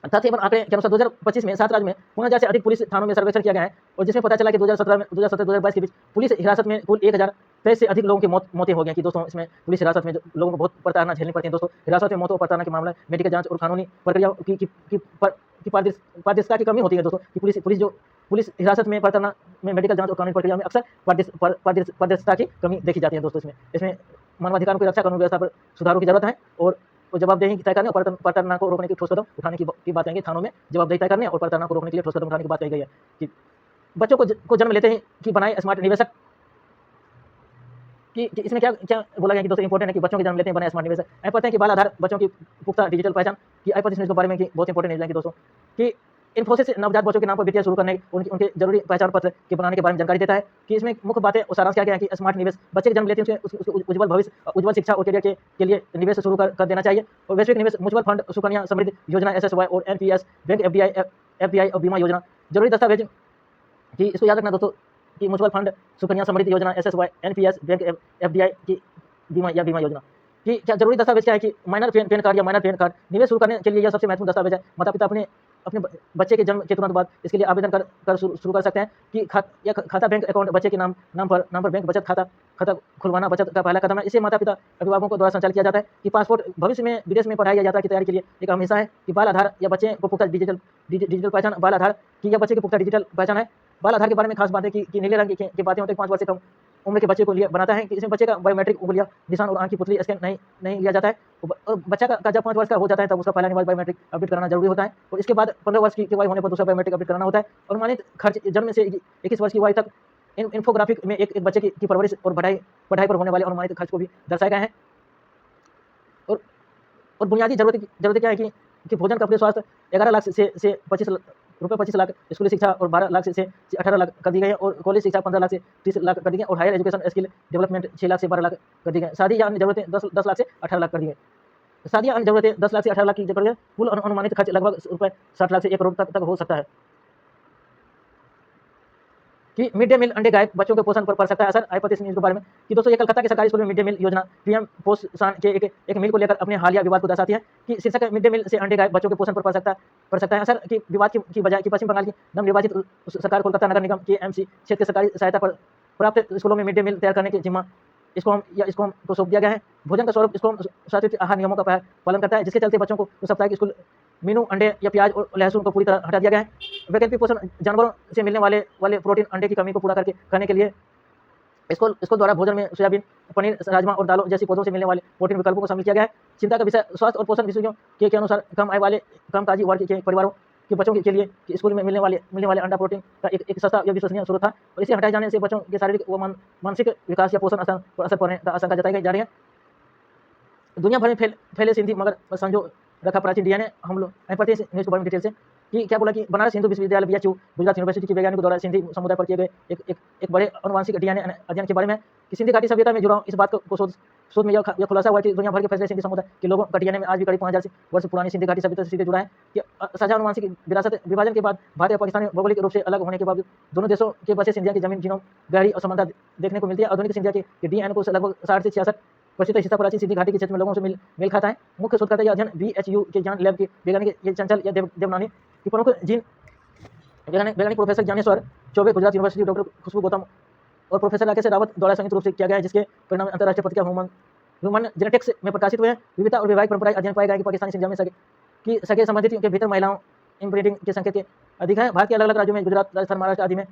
S1: तथ्य एवं आंकड़े के अनुसार 2025 में 7 राज्यों में 5000 से अधिक पुलिस थानों में सर्वेक्षण किया गया है और जिसमें पता चला कि 2017-2022 के बीच पुलिस हिरासत में कुल 1023 से अधिक लोगों की मौतें हो गई कि दोस्तों इसमें पुलिस हिरासत में लोगों को बहुत प्रताड़ना झेलनी पड़ती है। दोस्तों हिरासत में मौतों और प्रताड़ना के मामले मेडिकल जांच और कानूनी प्रक्रिया की पारदर्शिता की कमी होती है दोस्तों कि पुलिस हिरासत में प्रताड़ना में मेडिकल जांच और कानूनी प्रक्रिया में अक्सर पारदर्शिता की कमी देखी जाती है। दोस्तों इसमें मानवाधिकारों की रक्षा कानून व्यवस्था पर सुधारों की जरूरत है और जवाबदेही तय करने और प्रताड़ना को रोकने की ठोस कदम उठाने की बात कहेंगे। थानों में जवाबदेही तय करने और प्रताड़ना को रोकने के लिए ठोस कदम उठाने की बात कही गई है कि बच्चों को जन्म लेते ही कि बनाए स्मार्ट निवेशक कि इसमें क्या बोला गया कि दोस्तों इंपॉर्टेंट है कि बच्चों के जन्म लेते हैं बनाए स्मार्ट निवेशक। आप पता है कि बाल आधार बच्चों की पुख्ता डिजिटल पहचान की आई25 न्यूज़ के बारे में कि बहुत इंपॉर्टेंट न्यूज़ है कि दोस्तों कि इन्फोसिस नवजात बच्चों के नाम पर वित्तीय शुरू करने उनके जरूरी पहचान पत्र के बनाने के बारे में जानकारी देता है कि इसमें मुख्य बातें और सारांश क्या है कि स्मार्ट निवेश बच्चे के जन्म लेते हैं उसके उज्जवल भविष्य, उज्जवल शिक्षा और करियर के लिए निवेश शुरू कर देना चाहिए। और वैश्विक निवेश म्यूचुअल फंड, सुकन्या समृद्धि योजना SSY और NPS बैंक, FDI और बीमा योजना। जरूरी दस्तावेज कि इसको याद रखना दोस्तों की म्यूचुअल फंड, सुकन्या समृद्धि योजना, SSY, NPS, बैंक, FDI की बीमा योजना। कि क्या जरूरी दस्तावेज क्या है कि माइनर पैन कार्ड या माइनर पैन कार्ड निवेश शुरू करने के लिए यह सबसे महत्वपूर्ण दस्तावेज है। माता पिता अपने अपने बच्चे के जन्म के तुरंत बाद इसके लिए आवेदन कर शुरू कर सकते हैं कि खाता बैंक अकाउंट बच्चे के नाम पर बैंक बचत खाता खुलवाना बचत का पहला कदम है। इसे माता पिता अभिभावकों को द्वारा संचालित किया जाता है। कि पासपोर्ट भविष्य में विदेश में पढ़ाई या यात्रा की तैयारी के लिए एक अहम हिस्सा है। कि बाल आधार या बच्चे को पुख्ता डिजिटल पहचान, बाल आधार की यह बच्चे की पुख्ता डिजिटल पहचान है। बाल आधार के बारे में खास बात है कि नीले रंग की बातें होते हैं 5 वर्ष से कम उम्र के बच्चे को लिए बनाता है कि इसमें बच्चे का बायोमेट्रिक उंगलियां निशान और आंख की पुतली स्कैन नहीं लिया जाता है। और बच्चा का जब 5 वर्ष का हो जाता है तब उसका पहला निवास बायोमेट्रिक अपडेट कराना जरूरी होता है। और इसके बाद 15 वर्ष की वयु होने पर दूसरा बायोमेट्रिक अपडेट कराना होता है। और अनुमानित खर्च जन्म से 21 वर्ष की वयु तक इन्फोग्राफिक में एक बच्चे की परवरिश और पढ़ाई पर होने वाले अनुमानित खर्च को भी दर्शाए गए हैं। और बुनियादी जरूरतें क्या है कि भोजन, कपड़े, स्वास्थ्य 11 लाख से 25 लाख स्कूली शिक्षा और 12 लाख से 18 लाख कर दी गई है। और कॉलेज शिक्षा 15 लाख से 30 लाख कर दी गई। और higher education skill development 6 lakh से 12 लाख कर दी गई। शादी या अन्य जरूरतें 10 लाख से 18 लाख कर दी गई। शादी या अन्य जरूरतें 10 लाख से 18 लाख की जरूरत है। कुल अनुमानित खर्च लगभग रुपये 60 लाख से 1 करोड़ तक हो सकता है। कि मिड डे मील अंडे गाय बच्चों के पोषण पर पड़ सकता है असर। आइए पढ़ते हैं इसके बारे में। कि दोस्तों, ये कलकत्ता के सरकारी स्कूल में मिड डे मील योजना पीएम पोषण के एक मील को लेकर अपने हालिया विवाद को दर्शाती है। कि शीर्षक मिड डे मील से अंडे गाय बच्चों के पोषण पर पड़ सकता है असर। कि विवाद की बजाय कि पश्चिम बंगाल की नवनिर्वाचित सरकार कोलकाता नगर निगम KMC क्षेत्र के सरकारी सहायता पर प्राप्त स्कूलों में मिड डे मील तैयार करने की जिम्मा स्कॉम को सौंप दिया गया है। भोजन का स्वरूप स्कॉम सात्विक आहार नियमों का पालन करता है, जिसके चलते बच्चों को उस सप्ताह के स्कूल मीनू अंडे या प्याज और लहसुन को पूरी तरह हटा दिया गया है। वैकल्पिक पोषण जानवरों से मिलने वाले प्रोटीन अंडे की कमी को पूरा करने के लिए स्कूल द्वारा भोजन में सोयाबीन, पनीर, राजमा और दालों जैसी पौधों से मिलने वाले प्रोटीन विकल्पों को शामिल किया गया है। चिंता का विषय स्वास्थ्य और पोषण विशेषज्ञों के अनुसार कम आय वाले कम ताजी वर्ग के परिवारों के बच्चों के लिए कि स्कूल में मिलने वाले अंडा प्रोटीन का एक सस्ता या विश्वसनीय स्रोत था। और इसे हटाए जाने से बच्चों के शारीरिक व मानसिक विकास या पोषण पर असर पड़ने का आशंका जताई जा रही है। दुनिया भर में फैले सिंधी मगर संजो रखा प्राचीन DNA हम लोग पढ़ते हैं न्यूज़ के बारे में डिटेल से। कि क्या बोला कि बनारस हिंदू विश्वविद्यालय BHU गुजरात यूनिवर्सिटी के वैज्ञानिकों द्वारा सिंधी समुदाय पर किए गए एक बड़े अनुवांशिक DNA अध्ययन के बारे में। कि सिंधी घाटी सभ्यता में जुड़ा इस बात को शोध में यह खुलासा हुआ कि दुनिया भर के फैसले सिंधी समुदाय के लोगों का DNA में आज भी करीब 5000 वर्ष पुरानी सिंधी घाटी सभ्यता से सीधे जुड़ा है। कि साझा अनुवांशिक विरासत विभाजन के बाद भारत और पाकिस्तान में भौगोलिक रूप से अलग होने के बावजूद दोनों देशों के बसे सिंधिया की जमीन जीनोम गहरी और समानता देखने को मिलती है। आधुनिक सिंधिया के DNA को लगभग 60 से 66% हिस्सा प्राचीन सिंधी घाटी के क्षेत्र में लोगों से मेल खाता है। मुख्य शोधकर्ता यह अध्ययन BHU के ज्ञान लैब के वैज्ञानिक ये चंचल या देवनानी की प्रमुख जीन वैज्ञानिक professor Gyaneshwar Chaubey Gujarat University, doctor Khushboo Gautam और प्रोफेसर राकेश रावत द्वारा संयुक्त रूप से किया गया है, जिसके परिणाम अंतर्राष्ट्रीय पत्रिका ह्यूमन जेनेटिक्स में प्रकाशित हुए हैं। विविधता और वैवाहिक परंपराएं अध्ययन पाए गए कि पाकिस्तानी सिंधिया में सगे संबंधित के भीतर महिलाओं इनब्रीडिंग के संकेत के अधिक है। भारत के अलग अलग राज्यों में गुजरात, राजस्थान, महाराष्ट्र आदि में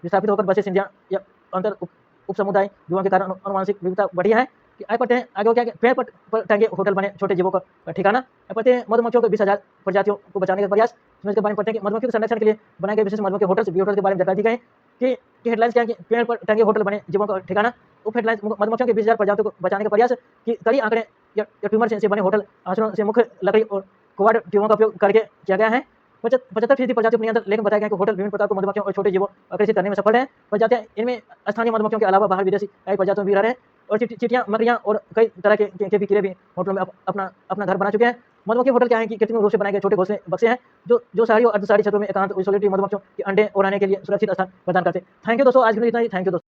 S1: विस्थापित होकर बसे सिंधिया या अंतर उप समुदाय युवाओं के कारण अनुवांशिक विविधता बढ़ी है। कि आगे पढ़ते हैं आगे क्या पेड़ पर टंगे होटल बने छोटे जीवों का ठिकाना। पढ़ते हैं मधुमक्खियों के 20,000 प्रजातियों को बचाने का प्रयास। इसके बारे में पढ़ते हैं कि मधुमक्खियों के संरक्षण के लिए बनाए गए विशेष मधुमक्खी होटल्स के बारे में जानकारी दी गई कि हेडलाइंस क्या है कि पेड़ पर टंगे होटल बने जीवों का ठिकाना। उप हेडलाइंस मधुमक्खियों के 20,000 प्रजातियों को बचाने का प्रयास। कि कड़ी आंकड़े या ट्यूमर से बने होटल आश्रयों से मुख्य लकड़ी और कोवाड ट्यूबों का उपयोग करके किया गया है। 75% प्रजातियों पर नियंत्रण, लेकिन बताया गया कि होटल विभिन्न प्रकार के मधुमक्खियों और छोटे जीवों आकर्षित करने में सफल है। प्रजातियां इनमें स्थानीय मधुमक्खियों के अलावा बाहर विदेशी कई प्रजातियों भी रह रहे हैं। और चिटियां, मकड़ियां और कई तरह के भी कीड़े भी होटलों में अपना घर बना चुके हैं। मधुमक्खी होटल क्या है कि कृत्रिम रूप से बनाए गए छोटे घोंसले बक्से हैं जो शहरी और अर्धशहरी क्षेत्रों में एकांत सोलिटरी मधुमक्खियों के अंडे उड़ाने के लिए सुरक्षित स्थान प्रदान करते हैं। थैंक यू दोस्तों, आज के लिए इतना ही। थैंक यू दोस्तों।